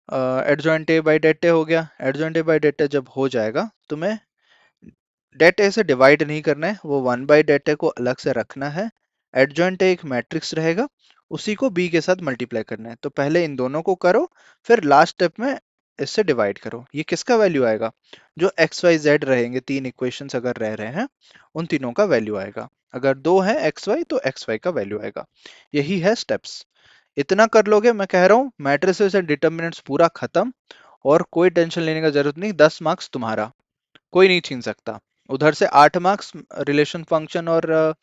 S2: एडजॉइंट ए बाई डेट ए हो गया। एडजॉइंट ए बाई डेट ए जब हो जाएगा, तुम्हें डेट ए से डिवाइड नहीं करना है, वो 1/डेट ए को अलग से रखना है। एडजॉइंट ए एक मैट्रिक्स रहेगा, उसी को बी के साथ मल्टीप्लाई करना है। तो पहले इन दोनों को करो, फिर लास्ट स्टेप में इससे डिवाइड करो। ये किसका वैल्यू आएगा, जो एक्स वाई जेड रहेंगे, तीन इक्वेशंस अगर रह रहे हैं, उन तीनों का वैल्यू आएगा। अगर दो है एक्स वाई तो एक्स वाई का वैल्यू आएगा। यही है स्टेप्स। इतना कर लोगे, मैं कह रहा हूँ मैट्रिसेस एंड डिटर्मिनेंट्स पूरा खत्म, और कोई टेंशन लेने का जरूरत नहीं। 10 मार्क्स तुम्हारा, कोई नहीं छीन सकता। उधर से 8 मार्क्स रिलेशन फंक्शन और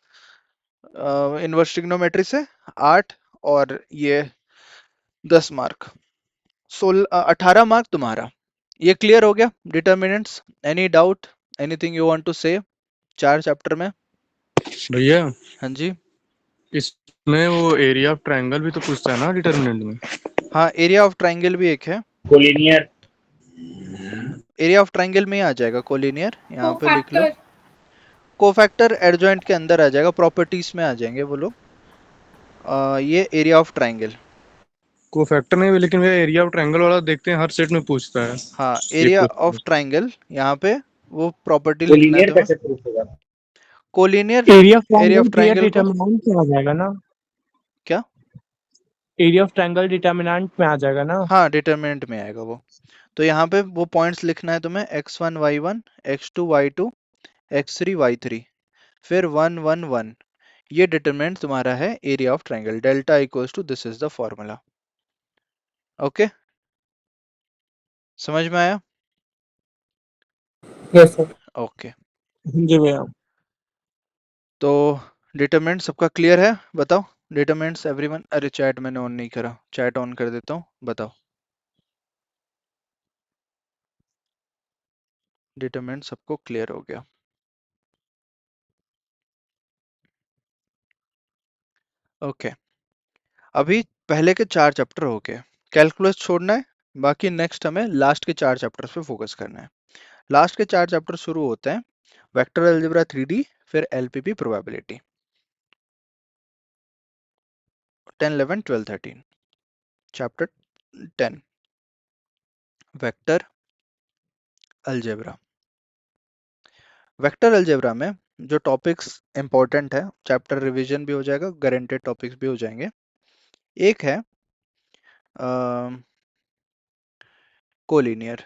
S2: इनवर्स ट्रिग्नोमेट्री से 8, और ये 10 मार्क, 18 मार्क तुम्हारा। ये क्लियर हो गया determinants. Any doubt, anything you want to say, 4 chapter में।
S4: भैया
S2: हाँ जी।
S4: इसमें वो एरिया ऑफ ट्रायंगल भी तो पूछता है ना डिटर्मिनेंट में।
S2: हाँ, एरिया ऑफ ट्राइंगल भी एक है,
S3: कोलिनियर,
S2: एरिया ऑफ ट्राइंगल में ही आ जाएगा कोलिनियर, यहाँ पे लिख लो। कोफैक्टर एडजॉइंट के अंदर आ जाएगा, प्रॉपर्टीज में आ जाएंगे वो लोग। ये एरिया ऑफ ट्राइंगल।
S4: को फैक्टर नहीं भी, लेकिन भैया एरिया ऑफ ट्रायंगल वाला देखते हैं हर सेट में पूछता है।
S2: हाँ,
S4: ये
S2: एरिया ऑफ
S4: क्वेश्चन
S2: ट्राइंगल, यहाँ पे वो प्रॉपर्टी लिखना है
S3: कोलिनियर
S2: तुम्हें।
S3: कैसे प्रूफ होगा?
S2: Collinear
S5: area of
S2: area of
S5: triangle भैया
S2: ट्राइंगल को
S5: डिटर्मिनेंट में आ जाएगा ना।
S2: क्या,
S5: एरिया ऑफ ट्रायंगल डिटर्मिनेंट में आ जाएगा ना।
S2: हाँ डिटरमिनेंट में आएगा वो। तो यहाँ पे वो पॉइंट्स लिखना है तुम्हें, x1 y1, x2 y2, x3 y3, फिर 1 1 1। ये डिटरमिनेंट तुम्हारा है area of triangle. Delta equals to this is the formula. Okay, समझ में आया?
S5: Yes sir.
S2: ओके,
S5: जी भैया।
S2: तो डिटरमिनेंट सबका क्लियर है, बताओ डिटरमिनेंट्स एवरीवन। अरे चैट मैंने ऑन नहीं करा, चैट ऑन कर देता हूँ, बताओ डिटरमिनेंट सबको क्लियर हो गया। ओके, अभी पहले के 4 चैप्टर हो गए। कैलकुलस छोड़ना है, बाकी नेक्स्ट हमें लास्ट के 4 चैप्टर्स पे फोकस करना है। लास्ट के 4 चैप्टर शुरू होते हैं वेक्टर अलजेब्रा 3D, फिर LPP probability. 10 11 12 13 chapter 10 vector algebra. Vector algebra में जो टॉपिक्स इंपॉर्टेंट है, चैप्टर रिवीजन भी हो जाएगा, गारंटेड टॉपिक्स भी हो जाएंगे। एक है कोलिनियर।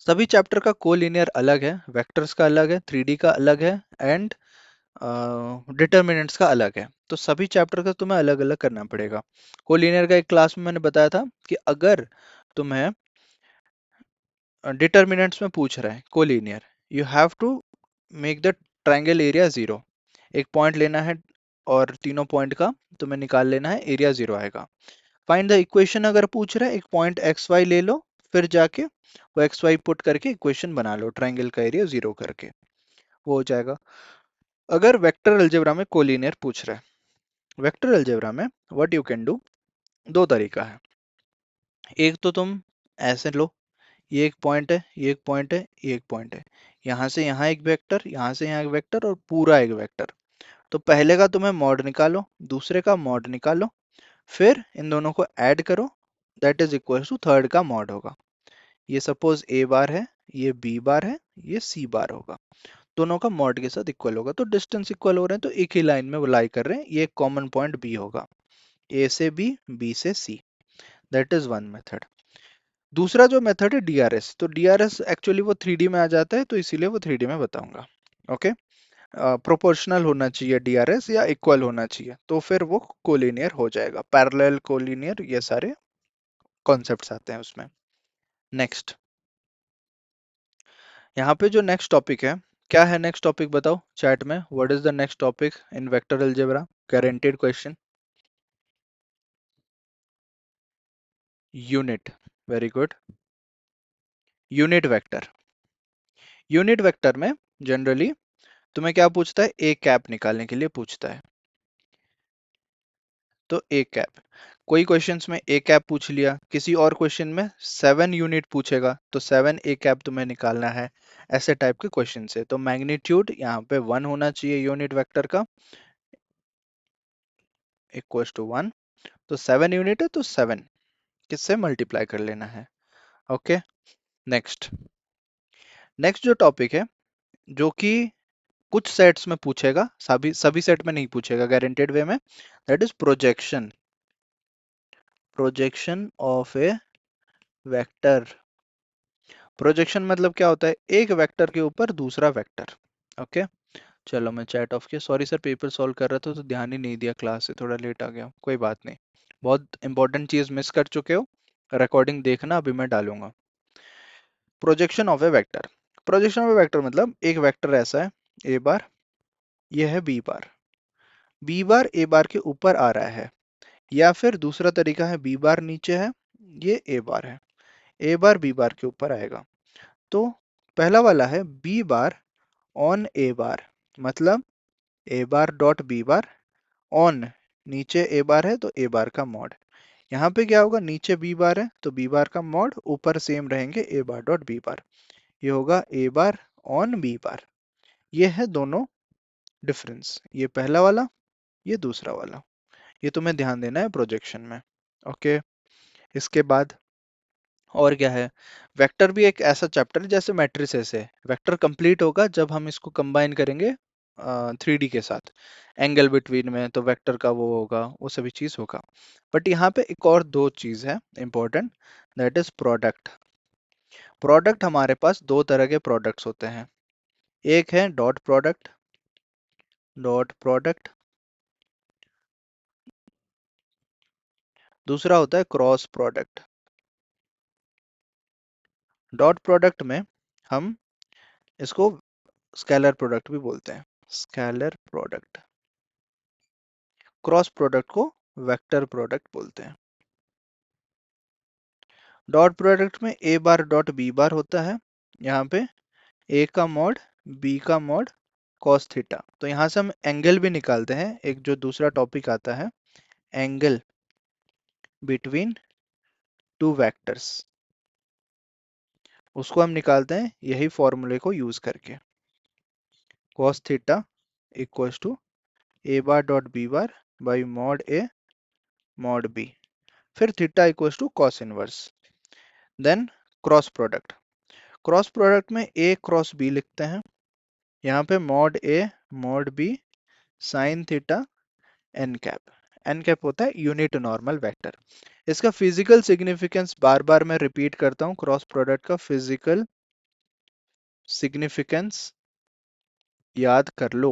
S2: सभी चैप्टर का कोलिनियर अलग है, वेक्टर्स का अलग है, 3D का अलग है, एंड डिटर्मिनेंट्स का अलग है। तो सभी चैप्टर का तुम्हें अलग अलग करना पड़ेगा। कोलिनियर का एक क्लास में मैंने बताया था कि अगर तुम्हें डिटर्मिनेंट्स में पूछ रहा है collinear, you have to make the triangle area 0। एक पॉइंट लेना है और तीनों पॉइंट का तुम्हें निकाल लेना है, एरिया 0 आएगा। फाइंड द इक्वेशन अगर पूछ रहा है, एक पॉइंट एक्स वाई ले लो, फिर जाके वो एक्स वाई पुट करके इक्वेशन बना लो ट्रायंगल का एरिया 0 करके, वो हो जाएगा। अगर वेक्टर अलजेब्रा में कोलिनियर पूछ रहा है, वेक्टर अलजेब्रा में व्हाट यू कैन डू, दो तरीका है। एक तो तुम ऐसे लो, ये एक पॉइंट है, ये एक पॉइंट है, ये एक पॉइंट है, यहाँ से यहाँ एक वेक्टर, यहाँ से यहाँ एक वेक्टर और पूरा एक वेक्टर। तो पहले का तुम्हें मॉड निकालो, दूसरे का मॉड निकालो, फिर इन दोनों को ऐड करो, that is equal to third का मॉड होगा। ये सपोज ए बार है, ये बी बार है, ये सी बार होगा, दोनों का मॉड के साथ इक्वल होगा। तो डिस्टेंस इक्वल हो रहे हैं तो एक ही लाइन में वो लाई कर रहे हैं, ये एक कॉमन पॉइंट बी होगा, ए से बी, बी से सी, दैट इज वन मेथड। दूसरा जो मेथड है डीआरएस, तो डीआरएस एक्चुअली वो 3D में आ जाता है, तो इसीलिए वो 3D में बताऊंगा। ओके, प्रोपोर्शनल होना चाहिए डीआरएस या इक्वल होना चाहिए, तो फिर वो कोलिनियर हो जाएगा। पैरेलल कोलिनियर, ये सारे कॉन्सेप्ट्स आते हैं उसमें। नेक्स्ट, यहाँ पे जो नेक्स्ट टॉपिक है, क्या है नेक्स्ट टॉपिक बताओ चैट में, what is the next topic in vector algebra, guaranteed question. Unit, very good. Unit vector, unit vector में जनरली तुम्हें क्या पूछता है, ए कैप निकालने के लिए पूछता है। तो ए कैप, कोई क्वेश्चंस में ए कैप पूछ लिया, किसी और क्वेश्चन में 7 यूनिट पूछेगा तो 7 ए कैप तुम्हें निकालना है, ऐसे टाइप के क्वेश्चन से। तो मैग्नीट्यूड यहाँ पे 1 होना चाहिए यूनिट वेक्टर का, इक्वल टू 1। तो 7 यूनिट है तो 7 किससे मल्टीप्लाई कर लेना है। ओके, नेक्स्ट, नेक्स्ट जो टॉपिक है जो कि कुछ सेट्स में पूछेगा, सभी सभी सेट में नहीं पूछेगा गारंटेड वे में, that is projection, projection of A vector. Projection मतलब क्या होता है, एक वेक्टर के ऊपर दूसरा वेक्टर। ओके, चलो मैं चैट ऑफ किया, सॉरी सर पेपर सॉल्व कर रहा था तो ध्यान ही नहीं दिया, क्लास से थोड़ा लेट आ गया, कोई बात नहीं। बहुत इंपॉर्टेंट चीज मिस कर चुके हो, रिकॉर्डिंग देखना, अभी मैं डालूंगा। Projection of A vector, projection of A vector मतलब एक वेक्टर ऐसा है ए बार, ये है बी बार, बी बार ए बार के ऊपर आ रहा है, या फिर दूसरा तरीका है बी बार नीचे है, ये ए बार है, ए बार बी बार के ऊपर आएगा। तो पहला वाला है B bar on A bar, मतलब A bar dot B bar on, नीचे ए बार है तो ए बार का मॉड। यहाँ पे क्या होगा, नीचे बी बार है तो बी बार का मॉड, ऊपर सेम रहेंगे ए बार डॉट बी बार, ये होगा a bar on B bar. ये है दोनों डिफरेंस, ये पहला वाला, ये दूसरा वाला, ये तुम्हें ध्यान देना है प्रोजेक्शन में। ओके, इसके बाद और क्या है, वेक्टर भी एक ऐसा चैप्टर है जैसे मैट्रिसेस है, वेक्टर कंप्लीट होगा जब हम इसको कंबाइन करेंगे 3D के साथ, एंगल बिटवीन में तो वेक्टर का वो होगा, वो सभी चीज होगा। बट यहाँ पे एक और दो चीज है important, that is product. Product हमारे पास दो तरह के प्रोडक्ट्स होते हैं, एक है डॉट प्रोडक्ट, डॉट प्रोडक्ट, दूसरा होता है क्रॉस प्रोडक्ट। डॉट प्रोडक्ट में हम इसको स्केलर प्रोडक्ट भी बोलते हैं, स्केलर प्रोडक्ट। क्रॉस प्रोडक्ट को वेक्टर प्रोडक्ट बोलते हैं। डॉट प्रोडक्ट में ए बार डॉट बी बार होता है, यहाँ पे ए का मॉड बी का मॉड कॉस थीटा। तो यहाँ से हम एंगल भी निकालते हैं, एक जो दूसरा टॉपिक आता है एंगल बिटवीन टू वेक्टर्स, उसको हम निकालते हैं यही फॉर्मूले को यूज करके। cos theta equals to A bar dot B bar by mod A mod B, फिर theta equals to cos inverse. Then cross product, cross product में ए क्रॉस बी लिखते हैं, यहाँ पे mod A mod B sine theta N cap. N cap होता है unit normal vector. इसका physical significance बार बार मैं रिपीट करता हूँ, क्रॉस प्रोडक्ट का फिजिकल सिग्निफिकेंस याद कर लो,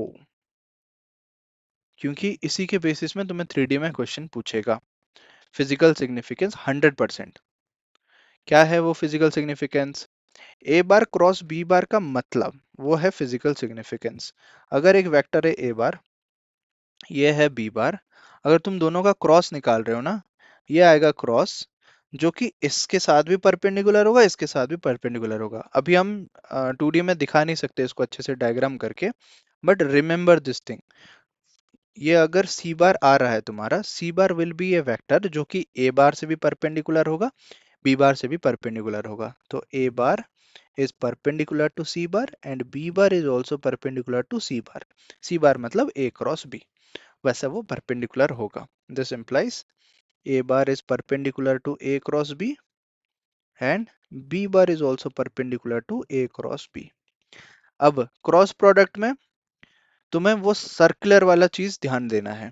S2: क्योंकि इसी के बेसिस में तुम्हें 3D में क्वेश्चन पूछेगा। Physical significance 100%। क्या है वो फिजिकल सिग्निफिकेंस? ए बार क्रॉस बी बार का मतलब वो है फिजिकल सिग्निफिकेंस। अगर एक वेक्टर है ए बार, ये है बी बार, अगर तुम दोनों का क्रॉस निकाल रहे हो ना, ये आएगा क्रॉस जो कि इसके साथ भी परपेंडिकुलर होगा, इसके साथ भी परपेंडिकुलर होगा। अभी हम 2D में दिखा नहीं सकते इसको अच्छे से डायग्राम करके, बट रिमेंबर दिस थिंग, ये अगर सी बार आ रहा है तुम्हारा, सी बार विल बी ए वेक्टर जो कि ए बार से भी परपेंडिकुलर होगा, बी बार से भी परपेंडिकुलर होगा। तो ए बार is perpendicular to c bar and b bar is also perpendicular to c bar। c bar मतलब a क्रॉस b, वैसा वो परपेंडिकुलर होगा। This implies a bar is perpendicular to a cross b and b bar is also perpendicular to a cross b। अब cross product में तुम्हें वो circular वाला चीज ध्यान देना है।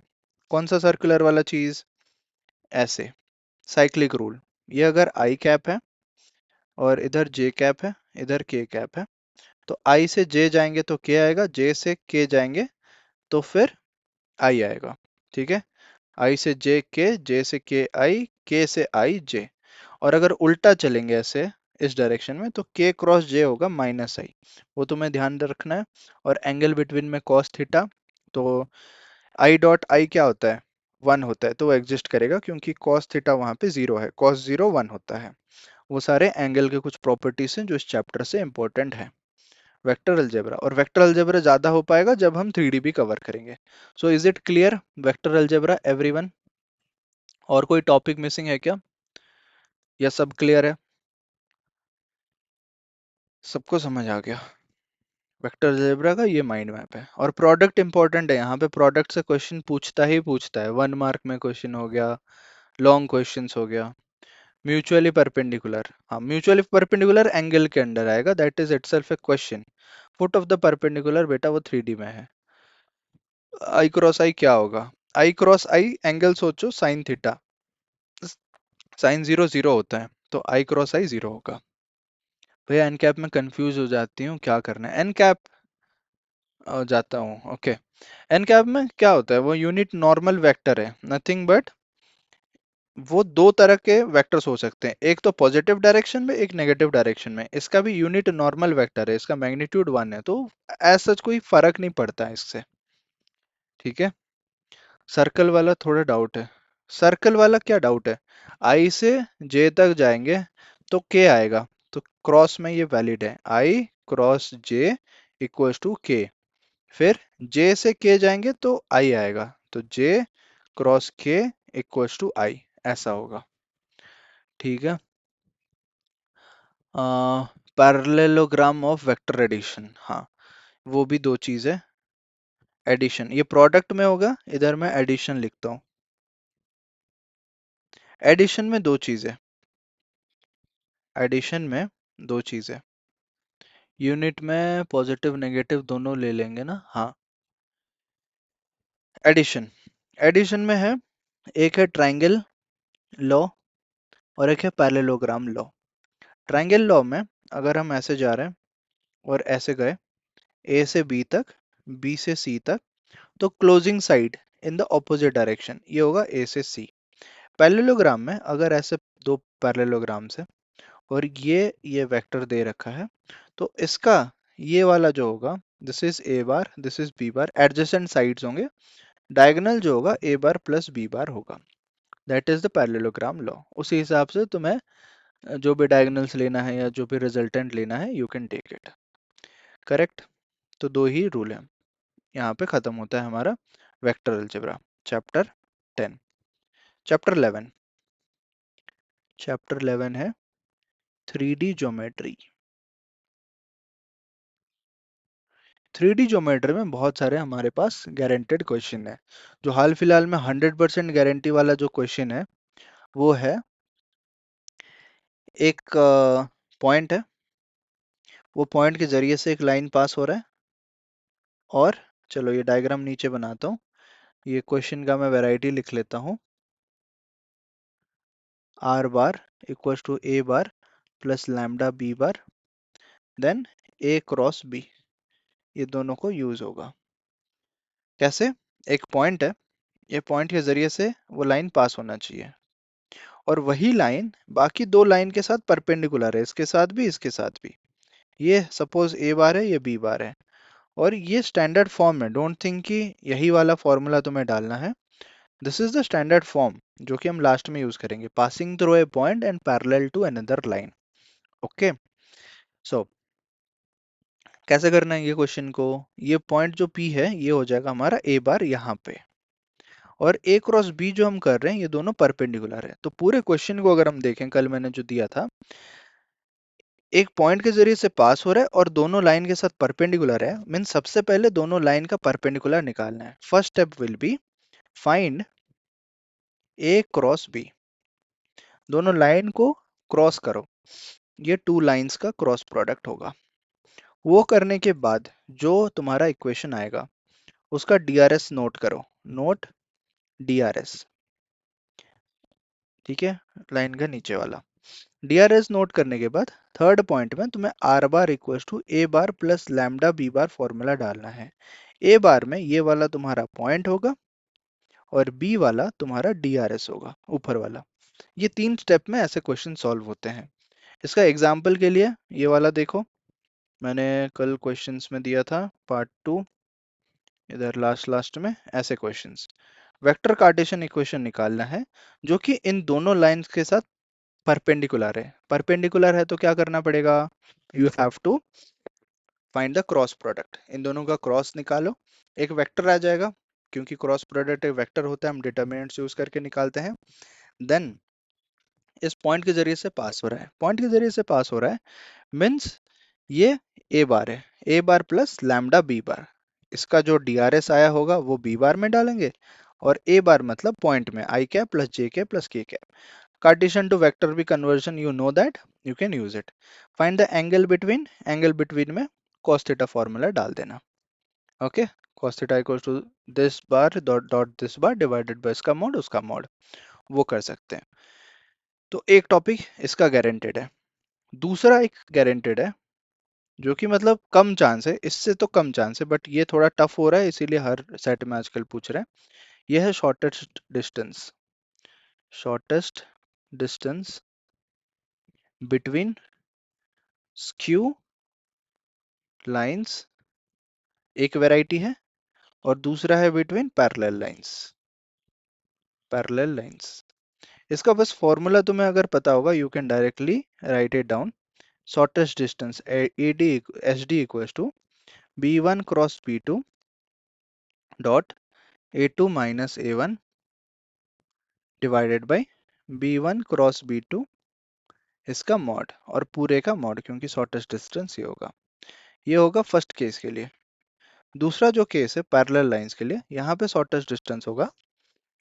S2: कौन सा सर्कुलर वाला चीज? ऐसे साइक्लिक रूल, ये अगर आई कैप है और इधर जे कैप है, इधर के कैप है, तो आई से जे जाएंगे तो के आएगा, जे से के जाएंगे तो फिर आई आएगा। ठीक है, आई से जे के, जे से के आई, के से आई जे। और अगर उल्टा चलेंगे ऐसे इस डायरेक्शन में तो के क्रॉस जे होगा माइनस आई, वो तुम्हें ध्यान रखना है। और एंगल बिटवीन में कॉस थीटा, तो आई डॉट आई क्या होता है? 1 होता है, तो वो एग्जिस्ट करेगा क्योंकि कॉस थीटा वहां पे 0 है, कॉस 0 1 होता है। वो सारे एंगल के कुछ प्रॉपर्टीज हैं जो इस चैप्टर से इंपॉर्टेंट है। वेक्टर अलजेब्रा, और वेक्टर अलजेब्रा ज्यादा हो पाएगा जब हम 3D भी कवर करेंगे। So is it clear vector algebra everyone? और कोई टॉपिक मिसिंग है क्या, या सब क्लियर है? सबको समझ आ गया? वेक्टर अलजेब्रा का ये माइंड मैप है। और प्रोडक्ट इंपॉर्टेंट है, यहाँ पे प्रोडक्ट से क्वेश्चन पूछता ही पूछता है। 1 मार्क में क्वेश्चन हो गया, लॉन्ग क्वेश्चंस हो गया। म्यूचुअली परपेंडिकुलर, हाँ म्यूचुअली परपेंडिकुलर एंगल के अंडर आएगा, that is itself A question. Foot of the perpendicular बेटा वो 3D में है। आई क्रॉस आई क्या होगा? आई क्रॉस आई एंगल सोचो साइन थीटा, साइन 0 0 होता है, तो आई क्रॉस आई 0 होगा। भैया एन कैप में कंफ्यूज हो जाती हूँ, क्या करना है? एन कैप जाता हूँ, ओके। एन कैप में क्या होता है? वो यूनिट नॉर्मल वेक्टर है, नथिंग बट वो दो तरह के वेक्टर्स हो सकते हैं, एक तो पॉजिटिव डायरेक्शन में, एक नेगेटिव डायरेक्शन में। इसका भी यूनिट नॉर्मल वेक्टर है, इसका मैग्नीट्यूड 1 है, तो ऐसा सच कोई फर्क नहीं पड़ता है इससे। ठीक है, सर्कल वाला थोड़ा डाउट है। सर्कल वाला क्या डाउट है? आई से जे तक जाएंगे तो के आएगा, तो क्रॉस में ये वैलिड है, आई क्रॉस जे इक्वल्स टू के। फिर जे से के जाएंगे तो आई आएगा, तो जे क्रॉस के इक्वल्स टू आई, ऐसा होगा। ठीक है, पैरेललोग्राम ऑफ वेक्टर एडिशन, हाँ वो भी दो चीज है। एडिशन ये प्रोडक्ट में होगा, इधर मैं एडिशन लिखता हूँ। एडिशन में दो चीजें, एडिशन में दो चीजें, यूनिट में पॉजिटिव नेगेटिव दोनों ले लेंगे ना, हाँ। एडिशन, एडिशन में है, एक है ट्रायंगल लॉ और एक है पैरेललोग्राम लॉ। ट्रायंगल लॉ में अगर हम ऐसे जा रहे हैं और ऐसे गए ए से बी तक, बी से सी तक, तो closing side in the opposite direction ये होगा ए से सी। पैरेललोग्राम में अगर ऐसे दो पैरेललोग्राम से और ये वेक्टर दे रखा है, तो इसका ये वाला जो होगा, this is a bar, this is b bar, adjacent sides होंगे, डायगोनल जो होगा a bar plus b bar होगा। That is the parallelogram law. उसी हिसाब से तुम्हें जो भी डायगोनल्स लेना है या जो भी रिजल्टेंट लेना है, you can take it. Correct, तो दो ही रूल है। यहाँ पे खत्म होता है हमारा vector algebra, chapter 10। Chapter 11, chapter 11 है 3D ज्योमेट्री। 3D ज्योमेट्री में बहुत सारे हमारे पास गारंटेड क्वेश्चन है। जो हाल फिलहाल में 100% गारंटी वाला जो क्वेश्चन है वो है, एक पॉइंट है, वो पॉइंट के जरिए से एक लाइन पास हो रहा है, और चलो ये डायग्राम नीचे बनाता हूँ। ये क्वेश्चन का मैं वैरायटी लिख लेता हूँ। R bar equals to A bar plus lambda b bar, then a cross b, ये दोनों को यूज होगा। कैसे? एक पॉइंट है, ये पॉइंट के जरिए से वो लाइन पास होना चाहिए, और वही लाइन बाकी दो लाइन के साथ परपेंडिकुलर है, इसके साथ भी इसके साथ भी। ये सपोज ए बार है, ये बी बार है, और ये स्टैंडर्ड फॉर्म है। डोंट थिंक कि यही वाला फॉर्मूला तुम्हें डालना है। This is the standard form जो कि हम लास्ट में यूज करेंगे। Passing through a point and parallel to another line. Okay, so कैसे करना है ये क्वेश्चन को? ये पॉइंट जो P है ये हो जाएगा हमारा ए बार यहाँ पे, और ए क्रॉस बी जो हम कर रहे हैं ये दोनों परपेंडिकुलर है। तो पूरे क्वेश्चन को अगर हम देखें, कल मैंने जो दिया था, एक पॉइंट के जरिए से पास हो रहा है और दोनों लाइन के साथ परपेंडिकुलर है, मीन सबसे पहले दोनों लाइन का परपेंडिकुलर निकालना है। First step will be find a cross b. दोनों लाइन को क्रॉस करो, ये टू लाइंस का क्रॉस प्रोडक्ट होगा। वो करने के बाद जो तुम्हारा इक्वेशन आएगा उसका डीआरएस नोट करो। नोट डीआरएस, ठीक है, लाइन का नीचे वाला। डीआरएस नोट करने के बाद थर्ड पॉइंट में तुम्हें r bar equal to A bar plus lambda b bar formula डालना है। ए बार में ये वाला तुम्हारा पॉइंट होगा, और बी वाला तुम्हारा डीआरएस होगा, ऊपर वाला। ये तीन स्टेप में ऐसे क्वेश्चन सॉल्व होते हैं। इसका एग्जाम्पल के लिए ये वाला देखो, मैंने कल क्वेश्चंस में दिया था पार्ट 2, इधर लास्ट में ऐसे क्वेश्चंस। वेक्टर कार्टेशियन इक्वेशन निकालना है जो कि इन दोनों लाइंस के साथ परपेंडिकुलर है। परपेंडिकुलर है तो क्या करना पड़ेगा? You have to find the cross product. इन दोनों का क्रॉस निकालो, एक वेक्टर आ जाएगा। क्योंकि क्रॉस प्रोडक्ट एक वेक्टर होता है, हम डिटरमिनेंट्स यूज करके निकालते हैं। देन इस पॉइंट के जरिए से पास हो रहा है, पॉइंट के जरिए से पास हो रहा है, मीन्स ये ए बार है, ए बार प्लस लैम्डा बी बार। इसका जो डीआरएस आया होगा वो बी बार में डालेंगे, और ए बार मतलब पॉइंट में i cap plus j cap plus k cap. Cartesian to vector भी conversion, you know that, you can use it. Find the angle between, angle between में cos थीटा फॉर्मूला डाल देना। Okay, cos theta equals to this bar dot dot this bar divided by इसका mod उसका mod, वो कर सकते हैं। तो एक टॉपिक इसका गारंटेड है। दूसरा एक गारंटेड है जो कि मतलब कम चांस है, इससे तो कम चांस है, बट ये थोड़ा टफ हो रहा है, इसीलिए हर सेट में आजकल पूछ रहे हैं। यह है shortest distance. Shortest distance between skew lines एक वैरायटी है, और दूसरा है between parallel lines. Parallel lines, इसका बस फॉर्मूला तुम्हें अगर पता होगा, you can directly write it down. Shortest distance AD h d equals to b1 cross b2 dot a2 minus a1 divided by b1 cross b2 इसका mod, और पूरे का मॉड, क्योंकि शॉर्टेस्ट डिस्टेंस ये होगा। ये होगा फर्स्ट केस के लिए। दूसरा जो केस है पैरेलल लाइंस के लिए, यहाँ पे शॉर्टेस्ट डिस्टेंस होगा,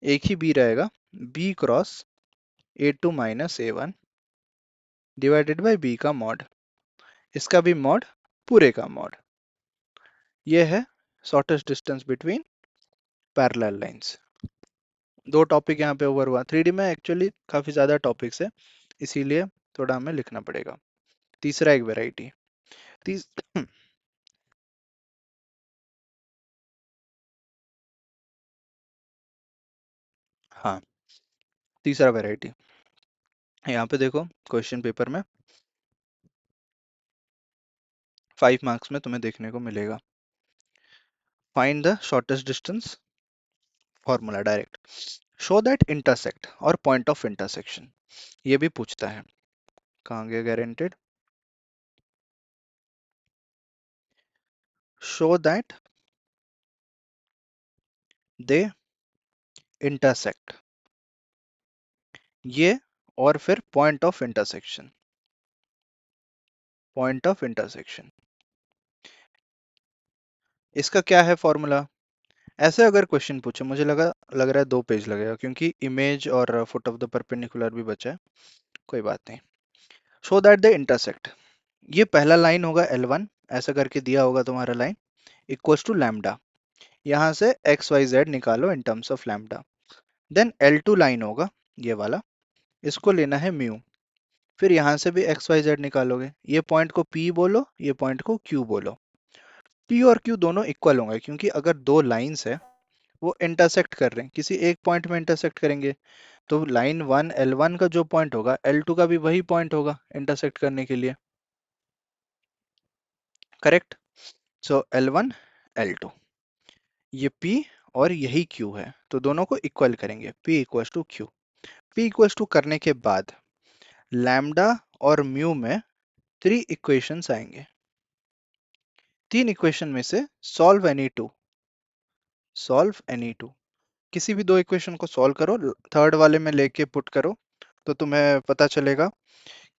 S2: एक ही b रहेगा, b cross a2 minus a1 divided bye b का मॉड, इसका भी मॉड, पूरे का मॉड। ये है shortest distance between parallel lines. दो टॉपिक यहाँ पे ओवर हुआ। 3D में एक्चुअली काफी ज्यादा टॉपिक्स है, इसीलिए थोड़ा हमें लिखना पड़ेगा। तीसरा एक वेराइटी, तीस हाँ, तीसरा वेराइटी यहाँ पे देखो, क्वेश्चन पेपर में 5 मार्क्स में तुम्हें देखने को मिलेगा। Find the shortest distance, formula direct. Show that intersect और पॉइंट ऑफ इंटरसेक्शन, ये भी पूछता है। कहाँ गया guaranteed? Show that they intersect, ये और फिर point of intersection, point of intersection. इसका क्या है फॉर्मूला? ऐसे अगर क्वेश्चन पूछे, मुझे लग रहा है 2 पेज लगेगा क्योंकि इमेज और फुट ऑफ द परपेंडिकुलर भी बचा है, कोई बात नहीं। शो दैट द इंटरसेक्ट, ये पहला लाइन होगा L1, ऐसा करके दिया होगा तुम्हारा लाइन, इक्वल्स टू लैम्डा, यहाँ से एक्स वाई जेड निकालो in terms of lambda. Then L2 line होगा ये वाला, इसको लेना है म्यू, फिर यहाँ से भी एक्स वाई जेड निकालोगे, ये पॉइंट को P बोलो, ये पॉइंट को Q बोलो। P और Q दोनों इक्वल होंगे क्योंकि अगर 2 लाइंस है वो इंटरसेक्ट कर रहे हैं, किसी एक पॉइंट में इंटरसेक्ट करेंगे, तो लाइन 1 L1 का जो पॉइंट होगा L2 का भी वही पॉइंट होगा इंटरसेक्ट करने के लिए, करेक्ट। सो L1 L2, ये P और यही Q है, तो दोनों को इक्वल करेंगे, P equals to Q। P equals to करने के बाद लैम्डा और म्यू में 3 इक्वेशंस आएंगे, 3 इक्वेशन में से solve any two, solve any two, किसी भी 2 इक्वेशन को सॉल्व करो, थर्ड वाले में लेके पुट करो, तो तुम्हें पता चलेगा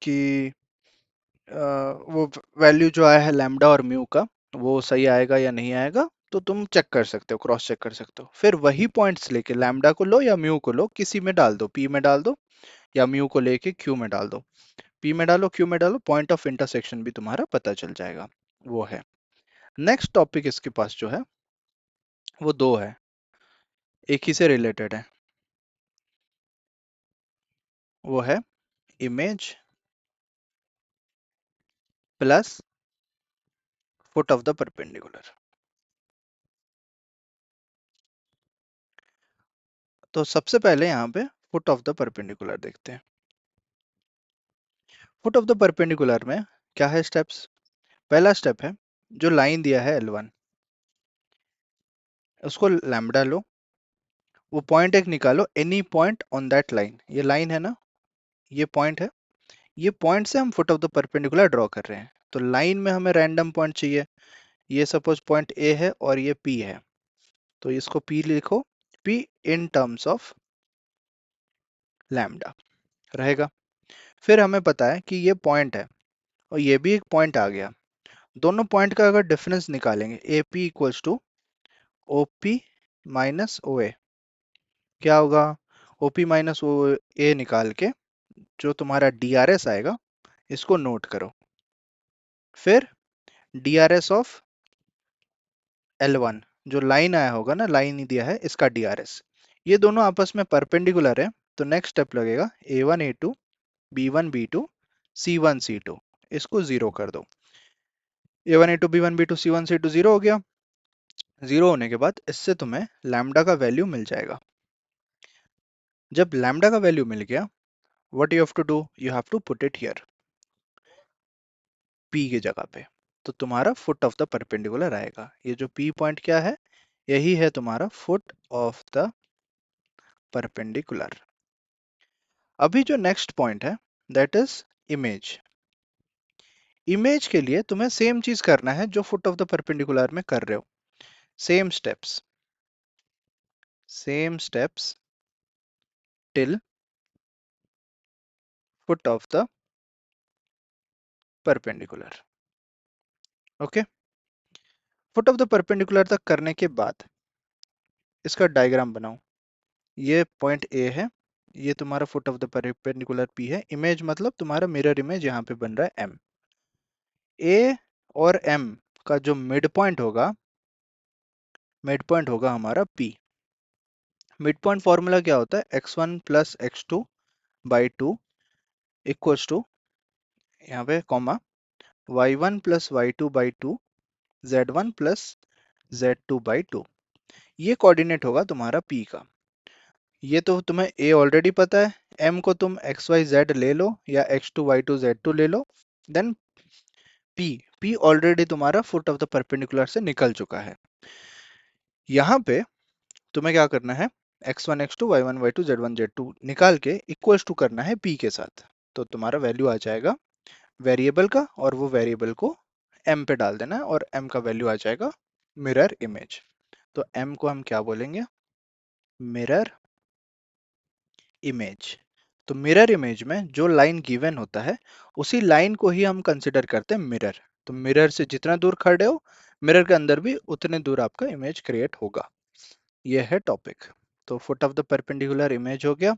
S2: कि वो वैल्यू जो आया है लैम्डा और म्यू का वो सही आएगा या नहीं आएगा, तो तुम चेक कर सकते हो, क्रॉस चेक कर सकते हो। फिर वही पॉइंट्स लेके लैम्डा को लो या म्यू को लो, किसी में डाल दो, पी में डाल दो या म्यू को लेके क्यू में डाल दो, पी में डालो क्यू में डालो, पॉइंट ऑफ इंटरसेक्शन भी तुम्हारा पता चल जाएगा, वो है। नेक्स्ट टॉपिक इसके पास जो है वो 2 है, एक ही से रिलेटेड है, वो है image plus foot of the perpendicular. तो सबसे पहले यहाँ पे फुट ऑफ द परपेंडिकुलर देखते हैं। फुट ऑफ द परपेंडिकुलर में क्या है स्टेप्स? पहला स्टेप है, जो लाइन दिया है L1 उसको लैम्बडा लो, वो पॉइंट एक निकालो, any point on that line, ये लाइन है ना, ये पॉइंट है, ये पॉइंट से हम foot of the perpendicular draw कर रहे हैं, तो लाइन में हमें रैंडम पॉइंट चाहिए, ये सपोज पॉइंट A है और ये P है, तो इसको P लिखो, P in terms of lambda रहेगा। फिर हमें पता है कि ये पॉइंट है और ये भी एक पॉइंट आ गया, दोनों पॉइंट का अगर डिफरेंस निकालेंगे, A P equals to O P minus O A, क्या होगा? ओ पी माइनस ओ ए निकाल के जो तुम्हारा डी आर एस आएगा इसको नोट करो, फिर D R S of L1 जो लाइन आया होगा ना, लाइन ही दिया है, इसका डी आर एस, ये दोनों आपस में परपेंडिकुलर है, तो नेक्स्ट स्टेप लगेगा A1 A2 B1 B2 C1 C2, इसको जीरो कर दो, A1 A2 B1 B2 C1 C2 zero हो गया। जीरो होने के बाद इससे तुम्हें लैम्डा का वैल्यू मिल जाएगा। जब लैम्डा का वैल्यू मिल गया, what you have to do, you have to put it here P की जगह पे, तो तुम्हारा फुट ऑफ द परपेंडिकुलर आएगा। ये जो P पॉइंट क्या है, यही है तुम्हारा फुट ऑफ द परपेंडिकुलर। अभी जो नेक्स्ट पॉइंट है दैट इज इमेज। इमेज के लिए तुम्हें सेम चीज करना है जो फुट ऑफ द परपेंडिकुलर में कर रहे हो, same steps till foot of the perpendicular. Okay, foot of the perpendicular तक करने के बाद इसका डायग्राम बनाओ, ये पॉइंट ए है, ये तुम्हारा foot of the perpendicular P है, इमेज मतलब तुम्हारा मिरर इमेज यहाँ पे बन रहा है एम। ए और एम का जो मिड पॉइंट होगा हमारा पी। मिड पॉइंट फॉर्मूला क्या होता है, x1 plus x2 by 2 equals to, यहाँ पे comma, y1 plus y2 by 2 z1 plus z2 by 2, ये कोऑर्डिनेट होगा तुम्हारा p का। ये तो तुम्हें a ऑलरेडी पता है, m को तुम x y z ले लो या x2 y2 z2 ले लो, देन p ऑलरेडी तुम्हारा फुट ऑफ द परपेंडिकुलर से निकल चुका है। यहाँ पे तुम्हें क्या करना है, x1 x2 y1 y2 z1 z2 निकाल के इक्वल्स टू करना है p के साथ, तो तुम्हारा वैल्यू आ जाएगा वेरिएबल का, और वो वेरिएबल को m पे डाल देना है और m का वैल्यू आ जाएगा मिरर इमेज। तो m को हम क्या बोलेंगे, मिरर इमेज। तो मिरर इमेज में जो लाइन गिवन होता है उसी लाइन को ही हम कंसिडर करते हैं मिरर। तो मिरर से जितना दूर खड़े हो मिरर के अंदर भी उतने दूर आपका इमेज क्रिएट होगा। ये है टॉपिक। तो foot of the perpendicular image हो गया,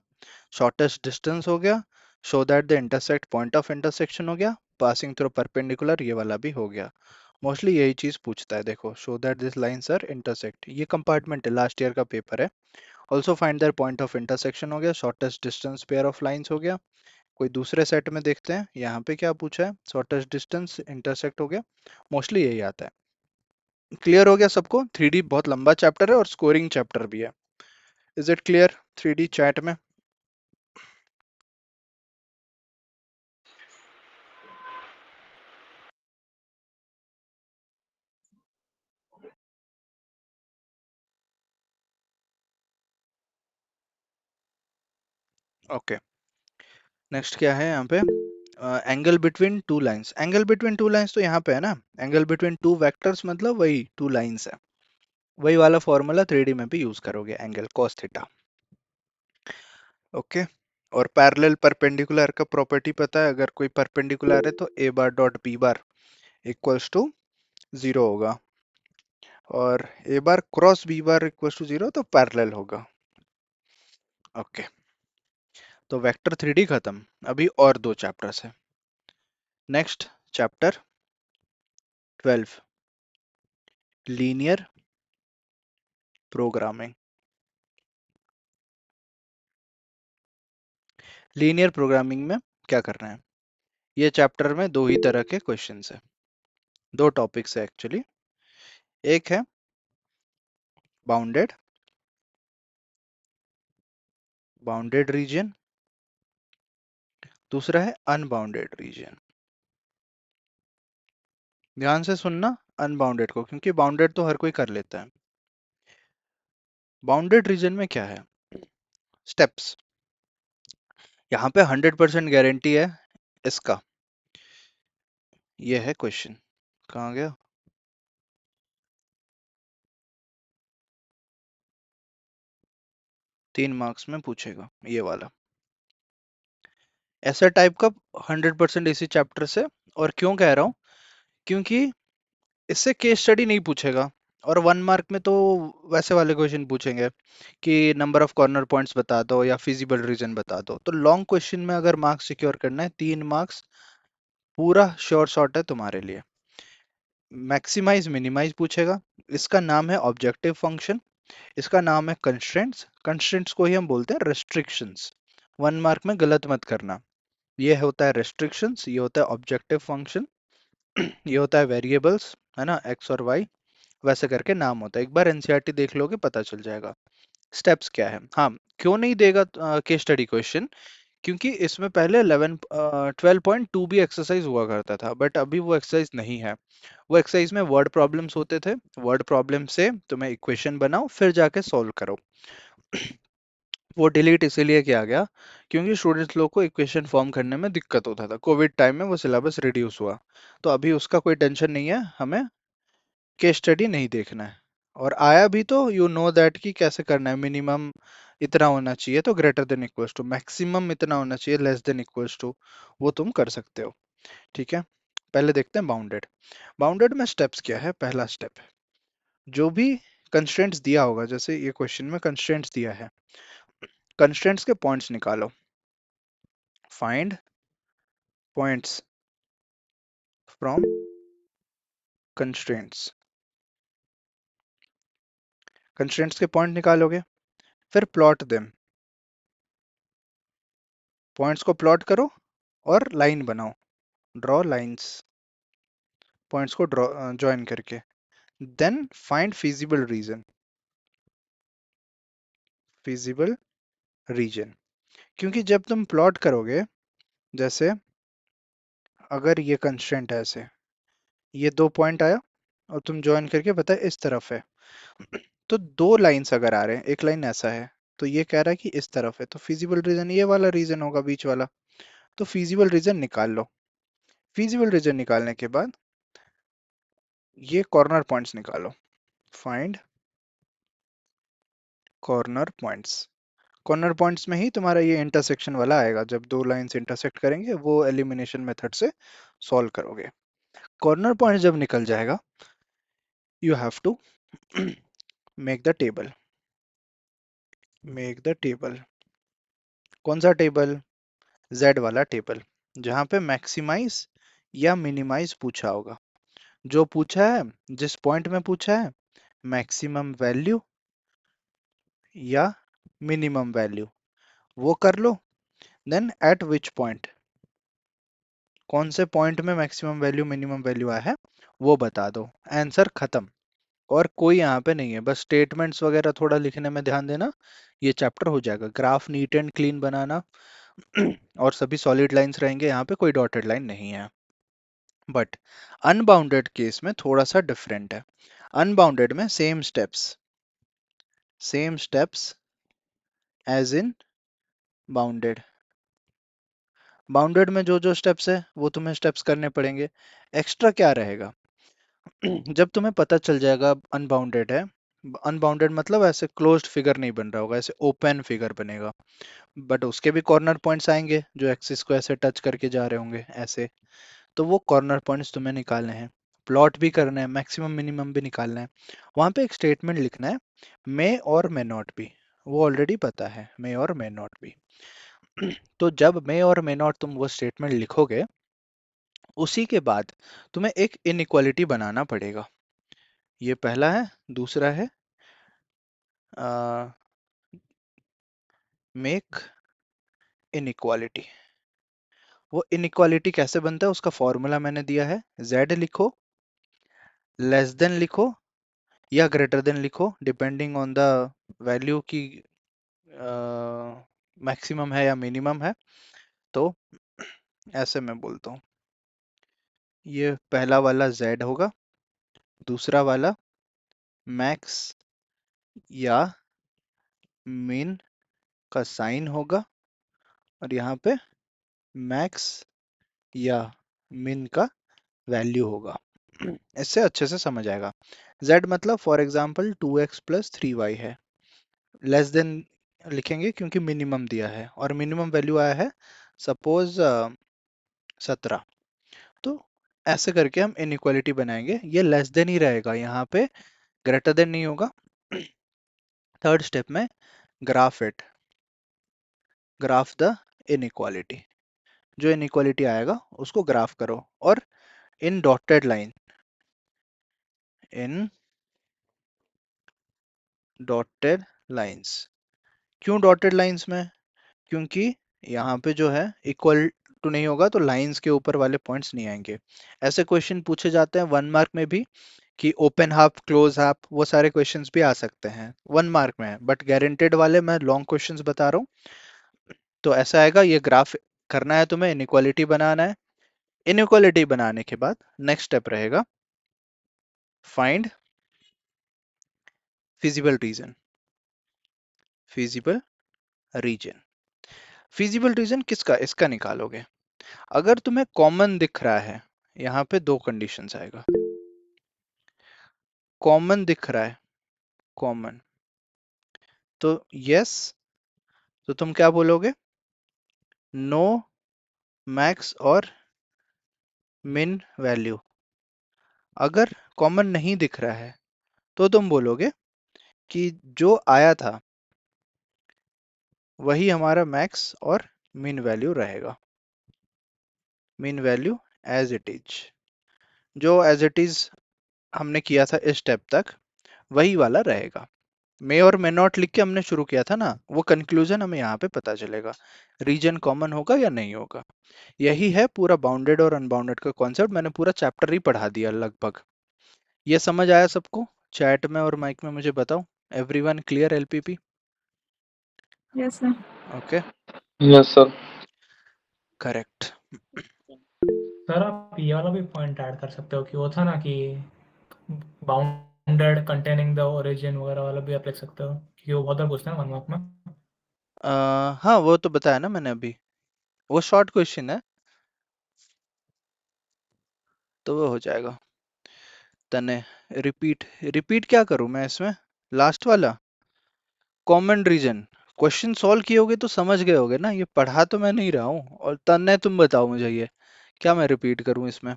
S2: शॉर्टेस्ट डिस्टेंस हो गया, show that the intersect point of intersection हो गया, पासिंग थ्रू परपेंडिकुलर ये वाला भी हो गया। मोस्टली यही चीज पूछता है। देखो, show that this lines are intersect, ये कंपार्टमेंट है, लास्ट ईयर का पेपर है। Also find there point of intersection हो गया, shortest distance pair of lines हो गया। कोई दूसरे सेट में देखते हैं यहाँ पे क्या पूछा है, शॉर्टेस्ट डिस्टेंस इंटरसेक्ट हो गया। मोस्टली यही आता है। क्लियर हो गया सबको? 3D बहुत लंबा चैप्टर है और स्कोरिंग चैप्टर भी है। Is it clear 3D chat में? ओके, नेक्स्ट क्या है यहाँ पे? Angle between two lines. Angle between two lines तो यहाँ पे है ना, एंगल बिटवीन टू वेक्टर्स मतलब वही टू लाइंस है। वही वाला फॉर्मूला 3D में भी यूज करोगे, एंगल cos थीटा। ओके, और पैरेलल परपेंडिकुलर का प्रॉपर्टी पता है, अगर कोई परपेंडिकुलर है तो a bar dot b bar equals to 0 होगा, और a bar cross b bar equals to 0 तो पैरेलल होगा। ओके, तो वेक्टर 3D खत्म। अभी और दो चैप्टर्स है। Next chapter 12, linear programming. Linear programming में क्या करना है? ये चैप्टर में दो ही तरह के क्वेश्चंस है, दो टॉपिक्स है एक्चुअली। एक है बाउंडेड बाउंडेड रीजन, दूसरा है अनबाउंडेड रीजन। ध्यान से सुनना अनबाउंडेड को, क्योंकि बाउंडेड तो हर कोई कर लेता है। बाउंडेड रीजन में क्या है? स्टेप्स। यहाँ पे 100% गारंटी है इसका। ये है क्वेश्चन, कहाँ गया? तीन मार्क्स में पूछेगा ये वाला, ऐसा टाइप का 100% इसी चैप्टर से। और क्यों कह रहा हूँ? क्योंकि इससे केस स्टडी नहीं पूछेगा, और 1 मार्क में तो वैसे वाले क्वेश्चन पूछेंगे कि नंबर ऑफ कॉर्नर पॉइंट्स बता दो या फिजिबल रीजन बता दो। तो लॉन्ग क्वेश्चन में अगर मार्क्स सिक्योर करना है, 3 मार्क्स पूरा श्योर शॉट है तुम्हारे लिए। मैक्सिमाइज मिनिमाइज पूछेगा, इसका नाम है ऑब्जेक्टिव फंक्शन, इसका नाम है कंस्ट्रेंट्स। कंस्ट्रेंट्स को ही हम बोलते हैं रेस्ट्रिक्शंस। 1 मार्क में गलत मत करना। ये होता है रेस्ट्रिक्शंस, ये होता है ऑब्जेक्टिव फंक्शन, ये होता है वेरिएबल्स, है ना, एक्स और वाई, वैसे करके नाम होता है। एक बार एनसीईआरटी देख लोगे पता चल जाएगा। स्टेप्स क्या है? हाँ, क्यों नहीं देगा केस स्टडी क्वेश्चन? क्योंकि इसमें पहले 12.2 भी एक्सरसाइज हुआ करता था, बट अभी वो एक्सरसाइज नहीं है। वो एक्सरसाइज में वर्ड प्रॉब्लम्स होते थे, वर्ड प्रॉब्लम से तुम्हें इक्वेशन बनाओ फिर जाके सॉल्व करो। वो डिलीट इसीलिए किया गया क्योंकि स्टूडेंट्स लोग को इक्वेशन फॉर्म करने में दिक्कत होता था। कोविड टाइम में वो सिलेबस रिड्यूस हुआ, तो अभी उसका कोई टेंशन नहीं है, हमें केस स्टडी नहीं देखना है। और आया भी तो यू नो दैट कि कैसे करना है। मिनिमम इतना होना चाहिए तो greater than equals to, maximum इतना होना चाहिए लेस देन इक्वल्स टू, वो तुम कर सकते हो। ठीक है, पहले देखते हैं बाउंडेड। बाउंडेड में स्टेप्स क्या है? पहला स्टेप है, जो भी कंस्ट्रेंट्स दिया होगा, जैसे ये क्वेश्चन में कंस्ट्रेंट्स दिया है, कंस्ट्रेंट्स के पॉइंट्स निकालो। Find points from constraints. Constraints के पॉइंट निकालोगे, फिर प्लॉट देम। पॉइंट्स को प्लॉट करो और लाइन बनाओ, ड्रॉ लाइंस पॉइंट्स को ड्रॉ ज्वाइन करके। Then find feasible region, feasible region. क्योंकि जब तुम प्लॉट करोगे, जैसे अगर ये कंस्ट्रेंट है ऐसे, ये 2 पॉइंट आया और तुम ज्वाइन करके बताए इस तरफ है, तो 2 लाइंस अगर आ रहे हैं, एक लाइन ऐसा है तो ये कह रहा है कि इस तरफ है, तो फिजिबल रीजन ये वाला रीजन होगा, बीच वाला। तो फिजिबल रीजन निकाल लो। फिजिबल रीजन निकालने के बाद ये कॉर्नर पॉइंट्स निकालो। Find corner points. Corner points में ही तुम्हारा ये इंटरसेक्शन वाला आएगा, जब दो लाइंस इंटरसेक्ट करेंगे वो एलिमिनेशन मेथड से सॉल्व करोगे। कॉर्नर पॉइंट जब निकल जाएगा, you have to make the table. Make the table. कौन सा टेबल? Z वाला टेबल, जहां पे मैक्सिमाइज या मिनिमाइज पूछा होगा। जो पूछा है, जिस पॉइंट में पूछा है, मैक्सिमम वैल्यू या मिनिमम वैल्यू, वो कर लो। देन एट विच पॉइंट, कौन से पॉइंट में मैक्सिमम वैल्यू मिनिमम वैल्यू आया है वो बता दो। आंसर खत्म। और कोई यहाँ पे नहीं है, बस स्टेटमेंट्स वगैरह थोड़ा लिखने में ध्यान देना, ये चैप्टर हो जाएगा। ग्राफ नीट एंड क्लीन बनाना और सभी सॉलिड लाइंस रहेंगे, यहाँ पे कोई डॉटेड लाइन नहीं है। बट अनबाउंडेड केस में थोड़ा सा डिफरेंट है। अनबाउंडेड में same steps as in bounded. Bounded में जो जो स्टेप्स है वो तुम्हें स्टेप्स करने पड़ेंगे। एक्स्ट्रा क्या रहेगा? जब तुम्हें पता चल जाएगा अनबाउंडेड है, अनबाउंडेड मतलब ऐसे क्लोज्ड फिगर नहीं बन रहा होगा, ऐसे ओपन फिगर बनेगा, बट उसके भी कॉर्नर पॉइंट्स आएंगे जो एक्सिस को ऐसे टच करके जा रहे होंगे ऐसे। तो वो कॉर्नर पॉइंट्स तुम्हें निकालने हैं, प्लॉट भी करना है, मैक्सिमम मिनिमम भी निकालना है। वहां पे एक स्टेटमेंट लिखना है, मे और मे नॉट बी। वो ऑलरेडी पता है, मे और मे नॉट बी। तो जब मे और मे नॉट तुम वो स्टेटमेंट लिखोगे, उसी के बाद तुम्हें एक इनइक्वालिटी बनाना पड़ेगा। ये पहला है। दूसरा है मेक इनइक्वालिटी। वो इनइक्वालिटी कैसे बनता है उसका फॉर्मूला मैंने दिया है। z लिखो, लेस देन लिखो या ग्रेटर देन लिखो, डिपेंडिंग ऑन द वैल्यू की मैक्सिमम है या मिनिमम है। तो ऐसे मैं बोलता हूँ, ये पहला वाला z होगा, दूसरा वाला मैक्स या मिन का साइन होगा, और यहाँ पे मैक्स या मिन का वैल्यू होगा। इससे अच्छे से समझ आएगा। z मतलब for example 2x plus 3y है। लेस देन लिखेंगे क्योंकि मिनिमम दिया है, और मिनिमम वैल्यू आया है सपोज 17। तो ऐसे करके हम इनइक्वालिटी बनाएंगे। ये लेस देन ही रहेगा, यहाँ पे ग्रेटर देन नहीं होगा। थर्ड स्टेप में graph it, graph the inequality. जो इनइक्वालिटी आएगा उसको ग्राफ करो, और इन डॉटेड लाइन, इन डॉटेड लाइंस। क्यों डॉटेड लाइंस में? क्योंकि यहाँ पे जो है इक्वल टू नहीं होगा तो लाइंस के ऊपर वाले पॉइंट्स नहीं आएंगे। ऐसे क्वेश्चन पूछे जाते हैं 1 मार्क में भी, कि ओपन हाफ क्लोज हाफ, वो सारे क्वेश्चंस भी आ सकते हैं 1 मार्क में, बट गारंटेड वाले मैं लॉन्ग क्वेश्चंस बता रहा हूँ। तो ऐसा आएगा, ये ग्राफ करना है तुम्हें, इनइक्वालिटी बनाना है। इनइक्वालिटी बनाने के बाद नेक्स्ट स्टेप रहेगा find feasible region. Feasible region, feasible reason किसका? इसका निकालोगे। अगर तुम्हें कॉमन दिख रहा है, यहाँ पे दो कंडीशंस आएगा। कॉमन दिख रहा है, कॉमन, तो यस, तो तुम क्या बोलोगे? नो मैक्स और मिन वैल्यू। अगर कॉमन नहीं दिख रहा है तो तुम बोलोगे कि जो आया था वही हमारा मैक्स और मिन वैल्यू रहेगा। मिन वैल्यू एज इट इज, जो एज इट इज हमने किया था इस स्टेप तक, वही वाला रहेगा। मे और मे नॉट लिख के हमने शुरू किया था ना, वो कंक्लूजन हमें यहाँ पे पता चलेगा, रीजन कॉमन होगा या नहीं होगा। यही है पूरा बाउंडेड और अनबाउंडेड का कॉन्सेप्ट। मैंने पूरा चैप्टर ही पढ़ा दिया लगभग। ये समझ आया सबको? चैट में और माइक में मुझे बताओ। Everyone clear LPP?
S6: Yes sir.
S2: Okay,
S4: yes sir.
S2: Correct.
S7: Sir आप ये वाला भी पॉइंट ऐड कर सकते हो कि वो था ना कि बाउंडेड कंटेनिंग द ओरिजिन वगैरह वाला भी आप लिख सकते हो, क्योंकि वो बहुत बार पूछते हैं 1 मार्क में।
S2: हाँ, वो तो बताया ना मैंने अभी, वो शॉर्ट क्वेश्चन है तो वो हो जाएगा। तने रिपीट, रिपीट क्या करूं मैं इसमें? लास्ट वाला कॉमन रीजन, क्वेश्चन सॉल्व किए होगे तो समझ गए होगे ना, ये पढ़ा तो मैं नहीं रहा हूँ। और तन्ने तुम बताओ मुझे, ये क्या मैं रिपीट करूं इसमें?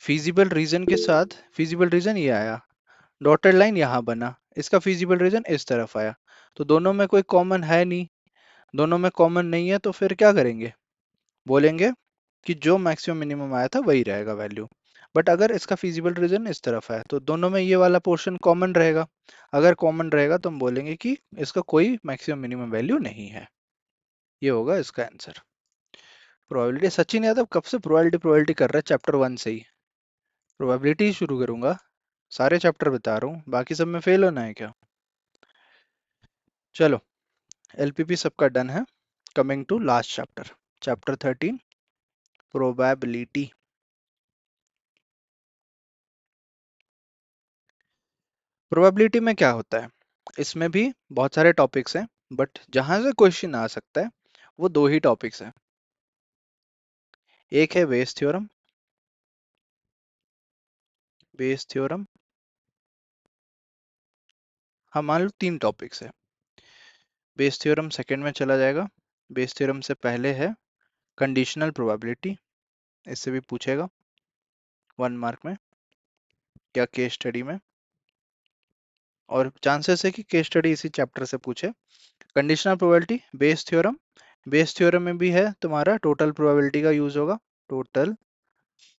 S2: फिजिबल रीजन के साथ फिजिबल रीजन ये आया, डॉटेड लाइन यहाँ बना, इसका फिजिबल रीजन इस तरफ आया, तो दोनों में कोई कॉमन है नहीं। दोनों में कॉमन नहीं है तो फिर क्या करेंगे? बोलेंगे कि जो मैक्सिमम मिनिमम आया था वही रहेगा वैल्यू। बट अगर इसका फिजिबल रीजन इस तरफ है तो दोनों में ये वाला पोर्शन कॉमन रहेगा। अगर कॉमन रहेगा तो हम बोलेंगे कि इसका कोई मैक्सिमम मिनिमम वैल्यू नहीं है। ये होगा इसका आंसर। प्रोबेबिलिटी, सचिन यादव कब से प्रोबेबिलिटी प्रोबेबिलिटी कर रहा है? चैप्टर 1 से ही प्रोबेबिलिटी शुरू करूंगा। सारे चैप्टर बता रहा हूँ, बाकी सब में फेल होना है क्या? चलो, एलपीपी सबका डन है। Coming to last chapter, chapter 13, probability. Probability में क्या होता है? इसमें भी बहुत सारे टॉपिक्स हैं, बट जहां से क्वेश्चन आ सकता है वो दो ही टॉपिक्स हैं। एक है बेस थ्योरम, बेस थ्योरम। हाँ, मान लो 3 टॉपिक्स है। बेस थ्योरम सेकंड में चला जाएगा। बेस थ्योरम से पहले है कंडीशनल प्रोबेबिलिटी, इससे भी पूछेगा 1 मार्क में या केस स्टडी में, और चांसेस है कि केस स्टडी इसी चैप्टर से पूछे। Conditional probability, Bayes theorem. Bayes theorem में भी है तुम्हारा टोटल प्रोबेबिलिटी का यूज होगा, टोटल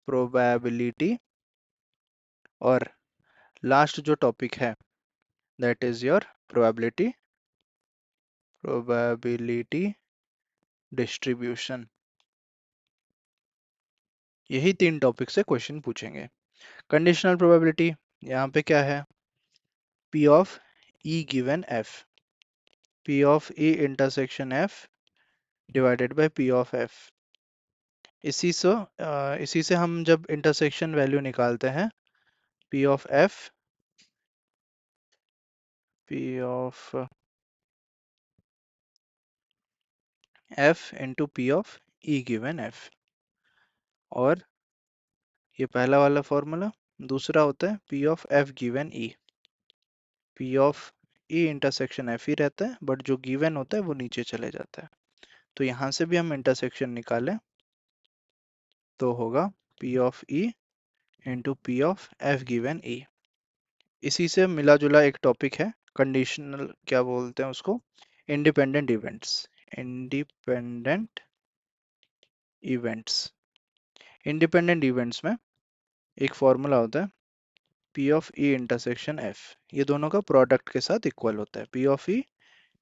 S2: प्रोबेबिलिटी। और लास्ट जो टॉपिक है that is your probability distribution. यही 3 टॉपिक से क्वेश्चन पूछेंगे। कंडीशनल प्रोबेबिलिटी, यहाँ पे क्या है? P of E given F, P of E intersection F divided by P of F। इसी से हम जब इंटरसेक्शन वैल्यू निकालते हैं, P of F, P of F into P of E given F। और ये पहला वाला फॉर्मूला। दूसरा होता है P of F given E, P of E intersection F ही रहता है, बट जो गिवन होता है वो नीचे चले जाता है। तो यहाँ से भी हम इंटरसेक्शन निकालें तो होगा P of E into P of F given E। इसी से मिला जुला एक टॉपिक है कंडीशनल, क्या बोलते हैं उसको? Independent events. Independent events, independent events में एक फॉर्मूला होता है P of E intersection F। ये दोनों का प्रोडक्ट के साथ इक्वल होता है, P of E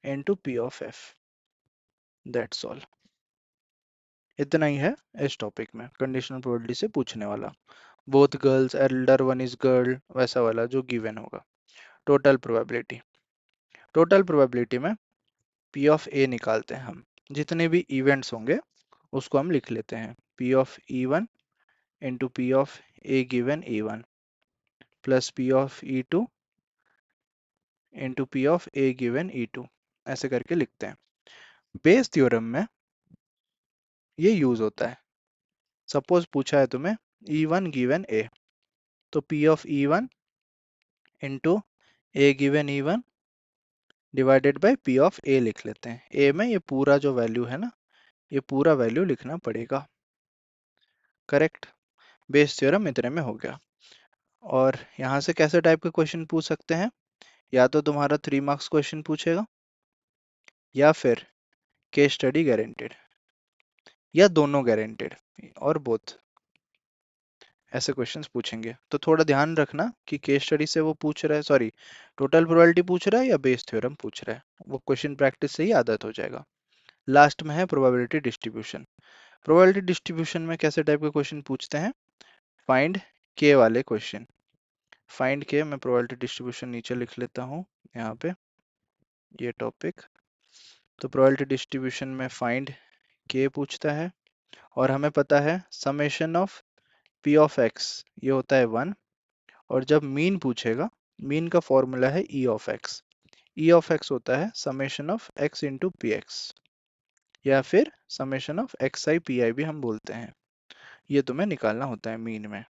S2: into P of F। That's all. इतना ही है इस टॉपिक में कंडीशनल प्रोबेबिलिटी से पूछने वाला। Both girls, Elder one is girl, वैसा वाला जो गिवन होगा। टोटल प्रोबेबिलिटी, टोटल प्रोबेबिलिटी में P ऑफ A निकालते हैं हम। जितने भी इवेंट्स होंगे उसको हम लिख लेते हैं, P of E1 into P of A given E1 plus P of E2 into P of A given E2, ऐसे करके लिखते हैं। बेस थ्योरम में ये यूज होता है। सपोज पूछा है तुम्हें E1 गिवन A, तो P of E1 into A given E1 divided by P of A लिख लेते हैं। A में ये पूरा जो वैल्यू है ना, ये पूरा वैल्यू लिखना पड़ेगा। करेक्ट। बेस थ्योरम इतने में हो गया। और यहाँ से कैसे टाइप के क्वेश्चन पूछ सकते हैं? या तो तुम्हारा 3 मार्क्स क्वेश्चन पूछेगा, या फिर केस स्टडी गारंटेड, या दोनों गारंटेड, और बोथ। ऐसे क्वेश्चंस पूछेंगे। तो थोड़ा ध्यान रखना कि केस स्टडी से वो पूछ रहा है, सॉरी, टोटल प्रोबेबिलिटी पूछ रहा है या बेस थ्योरम पूछ रहा है, वो क्वेश्चन प्रैक्टिस से ही आदत हो जाएगा। लास्ट में है प्रोबेबिलिटी डिस्ट्रीब्यूशन। प्रोबेबिलिटी डिस्ट्रीब्यूशन में कैसे टाइप के क्वेश्चन पूछते हैं? फाइंड के वाले क्वेश्चन। फाइंड के, मैं प्रोबेबिलिटी डिस्ट्रीब्यूशन नीचे लिख लेता हूँ यहाँ पे, ये टॉपिक। तो प्रोबेबिलिटी डिस्ट्रीब्यूशन में फाइंड के पूछता है, और हमें पता है summation of P of x ये होता है 1, और जब मीन पूछेगा, मीन का फॉर्मूला है E of x। E of x होता है summation of x into P x, या फिर समेशन ऑफ xi pi भी हम बोलते हैं। ये तुम्हें निकालना होता है मीन में।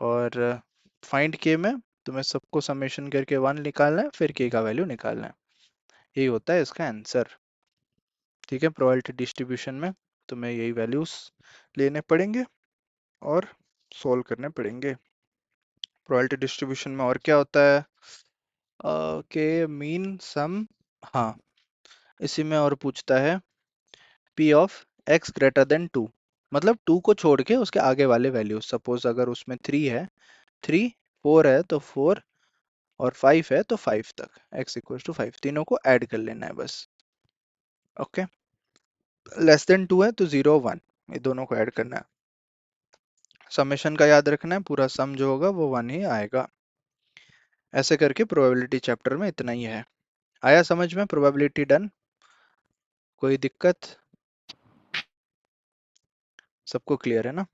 S2: और फाइंड के में तुम्हें सबको समेशन करके 1 निकालना है, फिर k का वैल्यू निकालना है। यही होता है इसका आंसर। ठीक है, प्रोबेबिलिटी डिस्ट्रीब्यूशन में तुम्हें यही वैल्यूज लेने पड़ेंगे और सोल्व करने पड़ेंगे। प्रोबेबिलिटी डिस्ट्रीब्यूशन में और क्या होता है के मीन सम, हाँ इसी में और पूछता है p of x greater than 2, मतलब 2 को छोड़ के उसके आगे वाले वैल्यू। सपोज अगर उसमें 3 है, 3 4 है तो 4 और 5 है तो 5 तक, x इक्वल टू 5, तीनों को ऐड कर लेना है बस। ओके, लेस देन 2 है तो 0 1, ये दोनों को ऐड करना है। समेशन का याद रखना है, पूरा सम जो होगा वो 1 ही आएगा। ऐसे करके प्रोबेबिलिटी चैप्टर में इतना ही है। आया समझ में? प्रोबेबिलिटी डन, कोई दिक्कत? सबको क्लियर है ना?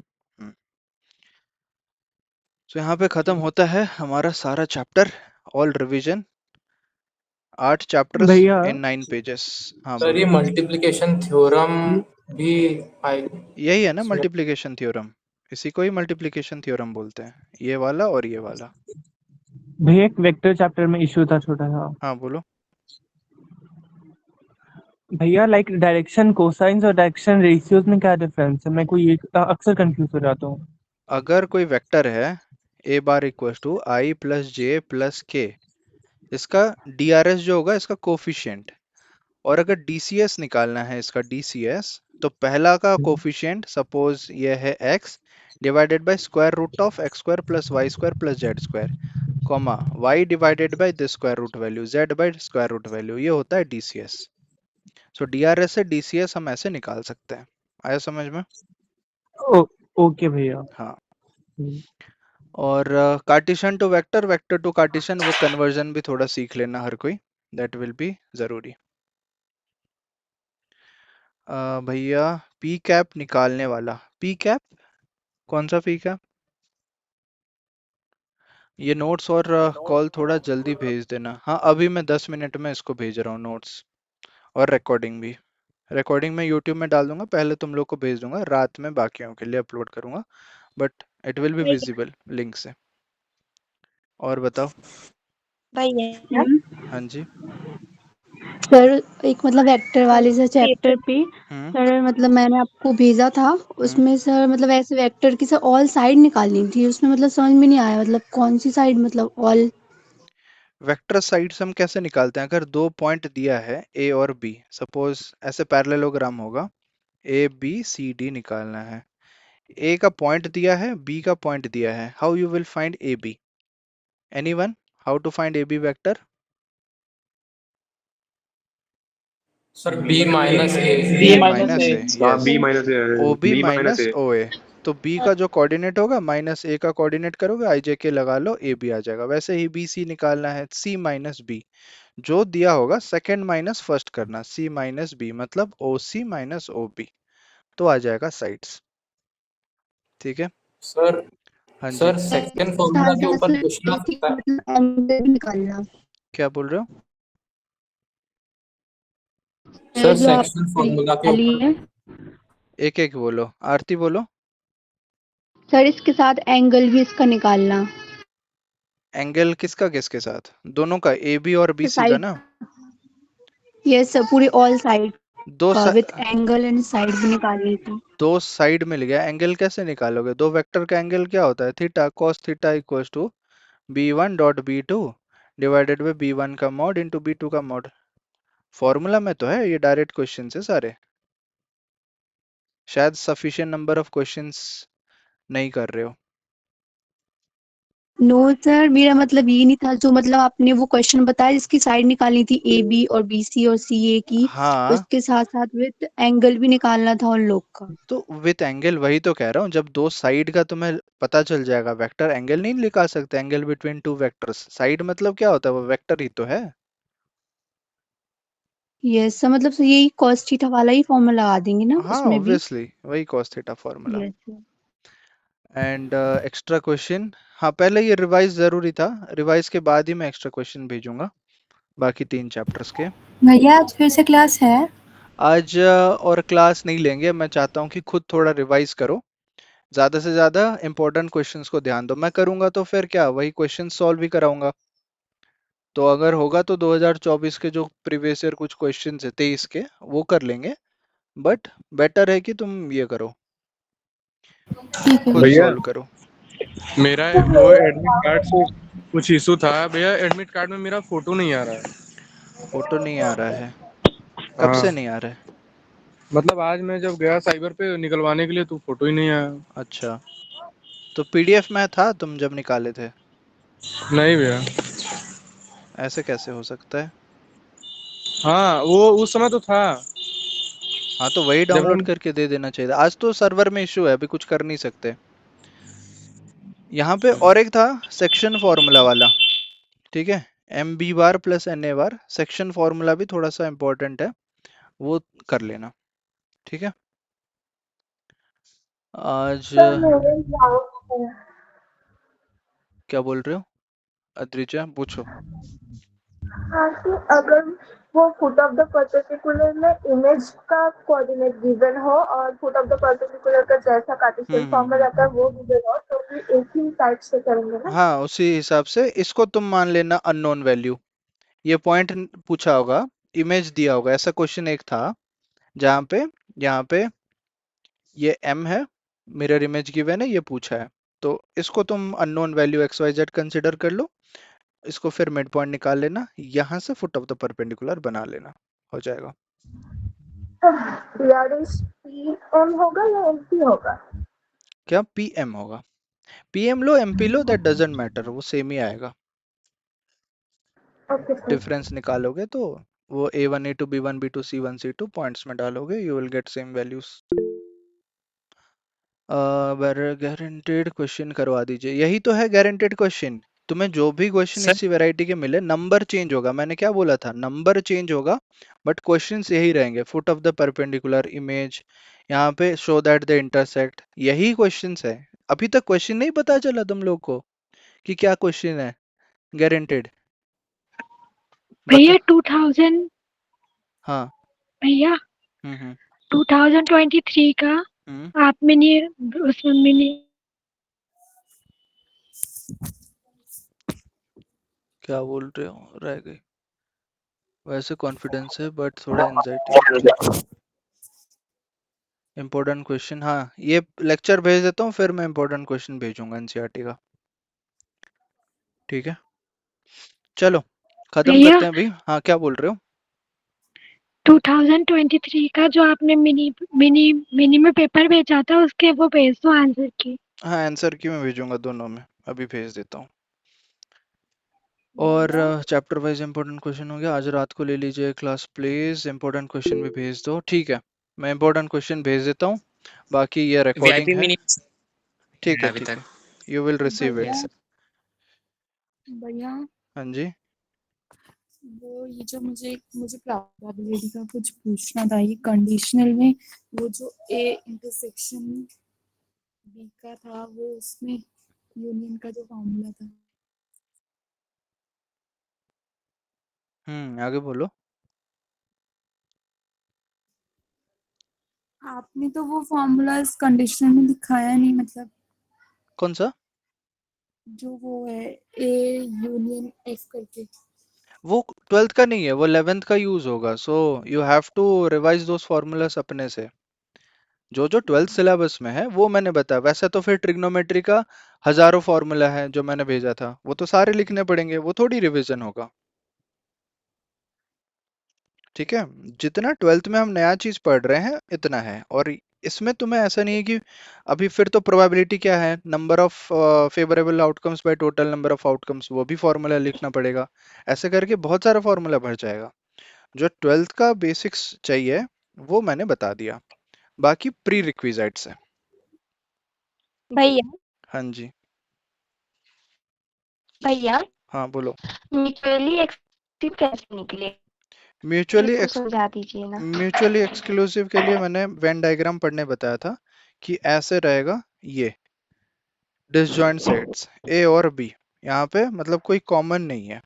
S2: तो यहाँ पे खत्म होता है हमारा सारा चैप्टर, ऑल रिवीजन, 8 चैप्टर्स
S5: भैया
S2: इन 9 पेजेस। हाँ
S8: सर ये
S2: बोलो।
S8: मल्टीप्लिकेशन थ्योरम भी आएगी
S2: यही है ना
S8: इसमें?
S2: मल्टीप्लिकेशन थ्योरम, इसी को ही मल्टीप्लिकेशन थ्योरम बोलते हैं, ये वाला और ये वाला।
S5: भैया एक वेक्टर चैप्टर में इशू था छोटा सा।
S2: हाँ बोलो।
S5: भैया लाइक डायरेक्शन कोसाइंस और डायरेक्शन रेशियोज में क्या डिफरेंस है? मैं कोई एक अक्सर कंफ्यूज हो जाता हूँ।
S2: अगर कोई वेक्टर है a bar equal to I plus J plus K, इसका DRS जो होगा इसका कोफिशिएंट, और अगर DCS निकालना है इसका DCS, तो पहला का कोफिशिएंट सपोज ये है x divided by square root of x square plus Y square plus Z square, comma y divided by this square root value z by square root value, ये होता है DCS। सो DRS से DCS हम ऐसे निकाल सकते हैं। आया समझ में?
S5: ओके भैया।
S2: हाँ। और Cartesian to vector, vector to Cartesian, वो कन्वर्जन भी थोड़ा सीख लेना हर कोई, दैट विल बी जरूरी। भैया पी कैप निकालने वाला, पी कैप कौन सा पी कैप? ये नोट्स और कॉल थोड़ा जल्दी भेज देना। हाँ अभी मैं 10 मिनट में इसको भेज रहा हूँ, नोट्स और रिकॉर्डिंग भी। रिकॉर्डिंग में यूट्यूब में डाल दूंगा, पहले तुम लोग को भेज दूंगा, रात में बाकियों के लिए अपलोड करूंगा, but it will be visible link से। और बताओ।
S6: भैया
S2: हाँ जी।
S6: सर एक मतलब वेक्टर वाले से चैप्टर पे
S2: हम्म।
S6: सर मतलब मैंने आपको भेजा था उसमें सर मतलब ऐसे वेक्टर की सर ऑल साइड निकालनी थी उसमें मतलब समझ में नहीं आया मतलब कौन सी साइड मतलब ऑल।
S2: वेक्टर साइड्स हम कैसे निकालते हैं? अगर 2 पॉइंट दिया है ए और बी, सपोज ऐसे पैरेललोग्राम होगा, ए बी सी डी निकालना है, ए का पॉइंट दिया है, बी का पॉइंट दिया है, how you will find A B? Anyone, how to find A B vector?
S8: Sir B minus A.
S2: B minus A,
S4: हाँ
S2: yes,
S4: B minus
S2: O B
S4: B minus
S2: minus
S4: A.
S2: O A. तो B का जो coordinate होगा minus ए का coordinate करोगे, आई जे के लगा लो, A B आ जाएगा। वैसे ही बी सी निकालना है, सी माइनस बी, जो दिया होगा सेकंड माइनस फर्स्ट करना, सी माइनस बी मतलब ओ सी माइनस ओ बी, तो आ जाएगा साइड्स। ठीक है।
S8: सर
S2: हाँ जी।
S8: सर सेकंड फॉर्मूला
S6: साथ
S8: के
S6: साथ
S8: ऊपर
S6: सर
S8: क्वेश्चन आ
S6: एक
S8: सकता है?
S6: मतलब एंगल भी निकालना
S2: क्या बोल रहे हो?
S8: सर
S6: जो आप
S8: सेक्शन फॉर्मूला के
S6: निकाली
S8: ऊपर।
S6: है
S2: एक एक बोलो, आरती बोलो।
S6: सर इसके साथ एंगल भी इसका निकालना
S2: एंगल किसका किसके साथ? दोनों का, ए बी और बी सी का
S6: साइड।
S2: ना?
S6: ये सर पूरी ऑल साइड
S2: दो
S6: का
S2: सा,
S6: विद एंगल एंड साइड भी निकालनी थी।
S2: दो साइड मिल गया, एंगल कैसे निकालोगे? दो वेक्टर का एंगल क्या होता है? Theta, cos theta equals to b1 dot b2 divided by b1 का मॉड इंटू b2 का मॉड। फॉर्मूला में तो है, ये डायरेक्ट क्वेश्चन है सारे, शायद सफिशिएंट नंबर ऑफ क्वेश्चंस नहीं कर रहे हो।
S6: नो सर मेरा मतलब ये नहीं था जो मतलब आपने वो क्वेश्चन बताया जिसकी साइड निकालनी थी ए बी और बी सी और सी ए की
S2: हाँ
S6: उसके साथ साथ विद एंगल भी निकालना था उन लोग का।
S2: तो विथ एंगल, वही तो कह रहा हूँ, जब दो साइड का तुम्हें पता चल जाएगा वेक्टर, एंगल नहीं निकाल सकते? Angle between two vectors, side मतलब क्या होता है? वो वेक्टर ही तो है।
S6: यस सर मतलब सर यही cos थीटा वाला ही फॉर्मूला लगा देंगे ना
S2: हाँ
S6: उसमें भी।
S2: ऑब्वियसली वही cos theta formula.
S6: Yes sir.
S2: And extra question, हाँ पहले ये रिवाइज जरूरी था, रिवाइज के बाद ही मैं एक्स्ट्रा क्वेश्चन भेजूंगा बाकी 3 चैप्टर्स के।
S9: भैया आज फिर से क्लास है?
S2: आज और क्लास नहीं लेंगे, मैं चाहता हूँ कि खुद थोड़ा रिवाइज करो, ज्यादा से ज्यादा इंपॉर्टेंट क्वेश्चंस को ध्यान दो। मैं करूंगा तो फिर क्या वही क्वेश्चन सॉल्व भी कराऊंगा। तो अगर होगा तो 2024 के जो प्रीवियस ईयर कुछ क्वेश्चंस है 23 के वो कर लेंगे, बट बेटर है कि तुम ये करो,
S6: ठीक है।
S2: खुद
S4: भैया
S2: सॉल्व करो।
S4: मेरा वो एडमिट कार्ड से कुछ इशू था भैया। एडमिट कार्ड में मेरा फोटो नहीं आ रहा है।
S2: फोटो नहीं आ रहा है? कब
S4: हाँ,
S2: से नहीं आ रहा है?
S4: मतलब आज मैं जब गया साइबर पे निकलवाने के लिए तो फोटो ही नहीं आया।
S2: अच्छा, तो पीडीएफ में था तुम जब निकाले थे?
S4: नहीं भैया।
S2: ऐसे कैसे हो सकता है?
S4: हाँ, वो उस समय तो था
S2: हाँ तो वही
S4: जब
S2: डाउनलोड
S4: हम।
S2: करके दे देना चाहिए था। आज तो सर्वर में इशू है, अभी कुछ कर नहीं सकते। यहाँ पे और एक था सेक्शन फॉर्मूला वाला, ठीक है, M B bar plus N A bar. Section formula भी थोड़ा सा इंपॉर्टेंट है, वो कर लेना, ठीक है। आज क्या बोल रहे हो अद्रिजा, पूछो।
S9: हाँ कि अगर वो फुट ऑफ द पर्पेंडिकुलर में इमेज का कोऑर्डिनेट गिवन हो और फुट ऑफ द पर्पेंडिकुलर का जैसा कार्टेशियन फॉर्म में रहता है वो गिवन हो तो भी एक ही टाइप से करेंगे ना।
S2: हाँ उसी हिसाब से इसको तुम मान लेना अननोन वैल्यू। ये पॉइंट पूछा होगा, इमेज दिया होगा, ऐसा क्वेश्चन एक था जहाँ पे यहाँ पे ये m है, मिरर इमेज गिवन है, ये पूछा है। तो इसको तुम unknown value X Y Z consider कर लो, इसको फिर मिड पॉइंट निकाल लेना, यहाँ से फुट ऑफ द परपेंडिकुलर बना लेना, हो जाएगा।
S9: पी एम होगा या एम पी होगा?
S2: क्या pm होगा? pm low mp low, that doesn't matter, वो सेम ही आएगा।
S9: Okay sir.
S2: डिफरेंस निकालोगे तो वो a1 a2 b1 b2 c1 c2 points में डालोगे, you will get same values. Guaranteed question करवा दीजिए, यही तो है गारंटेड क्वेश्चन। तुम्हें जो भी क्वेश्चन
S8: सर
S2: इसी वैरायटी के मिले, नंबर चेंज होगा, मैंने क्या बोला था, नंबर चेंज होगा बट क्वेश्चंस यही रहेंगे। Foot of the perpendicular, image, यहाँ पे शो दैट द इंटरसेक्ट, यही क्वेश्चंस है। अभी तक क्वेश्चन नहीं पता चला तुम लोग को कि क्या क्वेश्चन है गारंटेड?
S10: भैया
S2: बता।
S10: 2000
S2: हाँ।
S10: भैया
S2: हम्म
S10: 2023 का
S2: हम्म
S10: आप मिनी उसमें मिनी
S2: क्या बोल रहे हो, रह गई। वैसे कॉन्फिडेंस है बट थोड़ा एंजाइटी होती है। इंपॉर्टेंट क्वेश्चन, हाँ ये लेक्चर भेज देता हूँ, फिर मैं इंपॉर्टेंट क्वेश्चन भेजूंगा एनसीईआरटी का, ठीक है। चलो खत्म
S10: भैया
S2: करते हैं अभी। हाँ क्या बोल रहे हो?
S10: 2023 का जो आपने मिनी मिनी मिनी में पेपर भेजा था उसके वो भेज दो आंसर की।
S2: हाँ आंसर की मैं भेजूंगा, दोनों में अभी भेज देता हूँ। और चैप्टर वाइज इंपॉर्टेंट क्वेश्चन हो गया, आज रात को ले लीजिए क्लास प्लीज, इंपॉर्टेंट क्वेश्चन भी भेज दो, ठीक है। मैं इंपॉर्टेंट क्वेश्चन भेज देता हूँ, बाकी ये रिकॉर्डिंग
S8: वीआईपी
S2: है,
S8: मिनी
S2: ठीक है
S8: अभी
S2: ठीक
S8: तक।
S2: है, यू विल रिसीव
S10: भैया
S2: इट।
S8: Yes sir.
S10: भैया
S2: हाँ जी।
S11: वो ये जो मुझे प्रोबेबिलिटी का कुछ पूछना था, ये कंडीशनल में वो जो ए इंटरसेक्शन बी का था वो उसमें यूनियन का जो फॉर्मूला था।
S2: आगे बोलो।
S11: आपने तो वो फॉर्मूला इस कंडीशनल में दिखाया नहीं, मतलब
S2: कौन सा?
S11: जो वो है ए यूनियन एफ करके।
S2: वो 12th का नहीं है, वो 11th का यूज होगा, so you have to revise those formulas अपने से। जो जो 12th सिलेबस में है वो मैंने बताया। वैसे तो फिर ट्रिग्नोमेट्री का हजारों फॉर्मूला है जो मैंने भेजा था, वो तो सारे लिखने पड़ेंगे, वो थोड़ी रिवीजन होगा, ठीक है। जितना 12th में हम नया चीज पढ़ रहे हैं इतना है, और इसमें तुम्हें ऐसा नहीं है कि अभी फिर तो प्रोबेबिलिटी क्या है, number of favourable outcomes by total number of outcomes, वो भी फॉर्मूला लिखना पड़ेगा। ऐसे करके बहुत सारा फॉर्मूला भर जाएगा। जो 12th का बेसिक्स चाहिए वो मैंने बता दिया, बाकी प्री रिक्विजिट्स है।
S10: भैया
S2: हाँ जी।
S10: भैया
S2: हाँ बोलो।
S10: म्यूचुअली एक्सक्लूसिव कैसे निकले मेरे
S2: म्यूचुअली
S10: को समझा दीजिए ना।
S2: म्यूचुअली एक्सक्लूसिव के लिए मैंने वेन डायग्राम पढ़ने बताया था कि ऐसे रहेगा ये डिसजॉइंट सेट्स ए और बी, यहाँ पे मतलब कोई कॉमन नहीं है,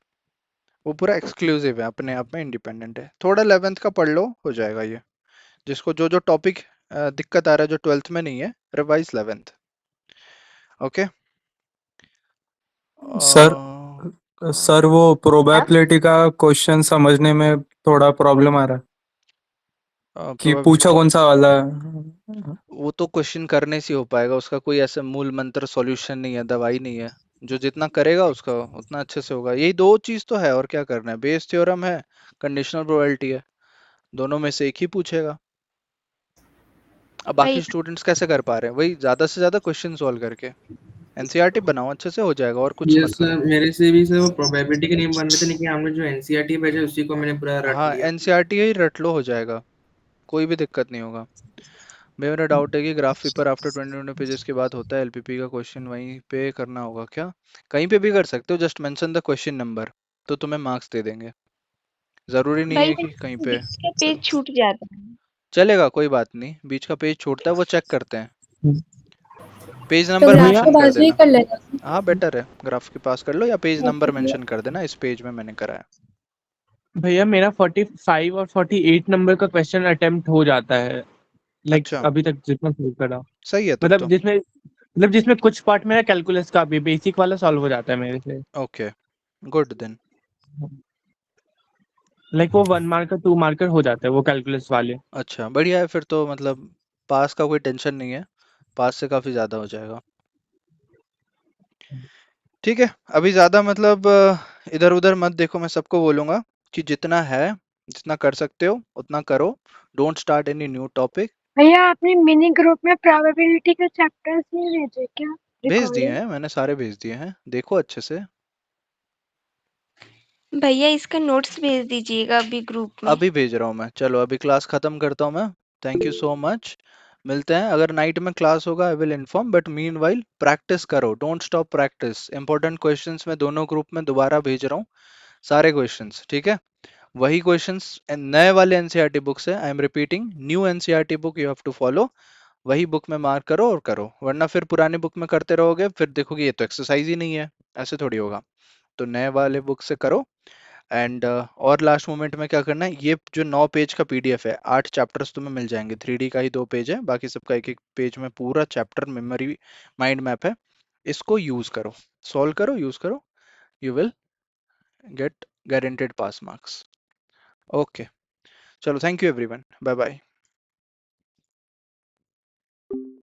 S2: वो पूरा एक्सक्लूसिव है, अपने आप में इंडिपेंडेंट है। थोड़ा 11th का पढ़ लो, हो जाएगा ये। जिसको जो जो टॉपिक दिक्कत आ रहा है जो 12th में नहीं है, रिवाइज 11th। ओके
S8: सर वो प्रोबेबिलिटी का क्वेश्चन समझने में थोड़ा प्रॉब्लम आ रहा है कि पूछा कौन सा वाला है।
S2: वो तो क्वेश्चन करने से हो पाएगा, उसका कोई ऐसा मूल मंत्र सॉल्यूशन नहीं है, दवाई नहीं है। जो जितना करेगा उसका उतना अच्छे से होगा। यही दो चीज तो है, और क्या करना है। बेस थ्योरम है, कंडीशनल प्रोबेबिलिटी है, दोनों में से एक ही पूछेगा। अब बाकी स्टूडेंट्स कैसे कर पा रहे हैं, वही ज्यादा से ज्यादा क्वेश्चन सॉल्व करके एनसीईआरटी बनाओ, अच्छे से हो जाएगा, और कुछ मत करो।
S12: मेरे से भी सर वो प्रोबेबिलिटी के नियम बन रहे थे, लेकिन हमने जो एनसीईआरटी भेजा उसी को मैंने पूरा रट
S2: हाँ
S12: लिया।
S2: एनसीईआरटी ही रट लो, हो जाएगा, कोई भी दिक्कत नहीं होगा। मेरा डाउट है कि ग्राफ पेपर आफ्टर 20 पेजेस के बाद होता है, एलपीपी का क्वेश्चन वहीं पे करना होगा क्या? कहीं पे भी कर सकते हो, just mention the question number, तो तुम्हें मार्क्स दे देंगे। जरूरी नहीं है कि कहीं पे
S13: पेज छूट जाता है।
S2: चलेगा, कोई बात नहीं, बीच का पेज छूटता है वो चेक करते हैं। पेज
S10: तो
S2: नंबर
S10: ग्राफ
S2: मेंशन
S10: के
S2: कर
S10: पास ही
S2: देना।
S10: कर लेगा।
S2: हाँ बेटर है, ग्राफ के पास कर लो, या पेज नंबर मेंशन कर देना, इस पेज में मैंने करा है।
S5: भैया मेरा 45 और 48 नंबर का क्वेश्चन अटेम्प्ट हो जाता है, लाइक
S2: अच्छा
S5: अभी तक जितना सॉल्व करा।
S2: सही है तब
S5: मतलब
S2: तो।
S5: जिसमें कुछ पार्ट मेरा कैलकुलस का भी बेसिक वाला सॉल्व हो जाता है मेरे से।
S2: Okay good then.
S5: लाइक वो 1 मार्कर 2 मार्कर हो जाता है वो कैलकुलस वाले।
S2: अच्छा बढ़िया है फिर तो, मतलब पास का कोई टेंशन नहीं है, पास से काफी ज्यादा हो जाएगा। ठीक है, अभी ज्यादा मतलब इधर उधर मत देखो, मैं सबको बोलूंगा कि जितना है, जितना कर सकते हो उतना करो, don't start any new topic.
S10: भैया आपने मिनी ग्रुप में प्रोबेबिलिटी के चैप्टर्स नहीं भेजे क्या?
S2: भेज दिए
S10: रिकॉर्डिंग
S2: हैं मैंने, सारे भेज दिए हैं, देखो अच्छे से।
S13: भैया इसका नोट्स भेज दीजिएगा अभी ग्रुप में।
S2: अभी भेज रहा हूँ मैं, चलो अभी क्लास खत्म करता हूँ मैं। थैंक यू सो मच, मिलते हैं। अगर नाइट में क्लास होगा I will inform, but meanwhile practice करो, don't stop practice. Important questions मैं दोनों ग्रुप में दोबारा भेज रहा हूँ, सारे क्वेश्चंस, ठीक है। वही क्वेश्चंस नए वाले एनसीईआरटी बुक से, I am repeating, new NCERT book you have to follow. वही बुक में मार्क करो और करो, वरना फिर पुरानी बुक में करते रहोगे, फिर देखोगे ये तो एक्सरसाइज ही नहीं है, ऐसे थोड़ी होगा। तो नए वाले बुक से करो। एंड और लास्ट मोमेंट में क्या करना है, ये जो 9 पेज का पीडीएफ है, 8 चैप्टर्स तुम्हें मिल जाएंगे, 3D का ही 2 पेज है, बाकी सबका एक एक पेज में पूरा चैप्टर मेमोरी माइंड मैप है। इसको यूज करो, सॉल्व करो, यूज करो, you will get guaranteed pass marks. Okay चलो, thank you everyone, bye bye.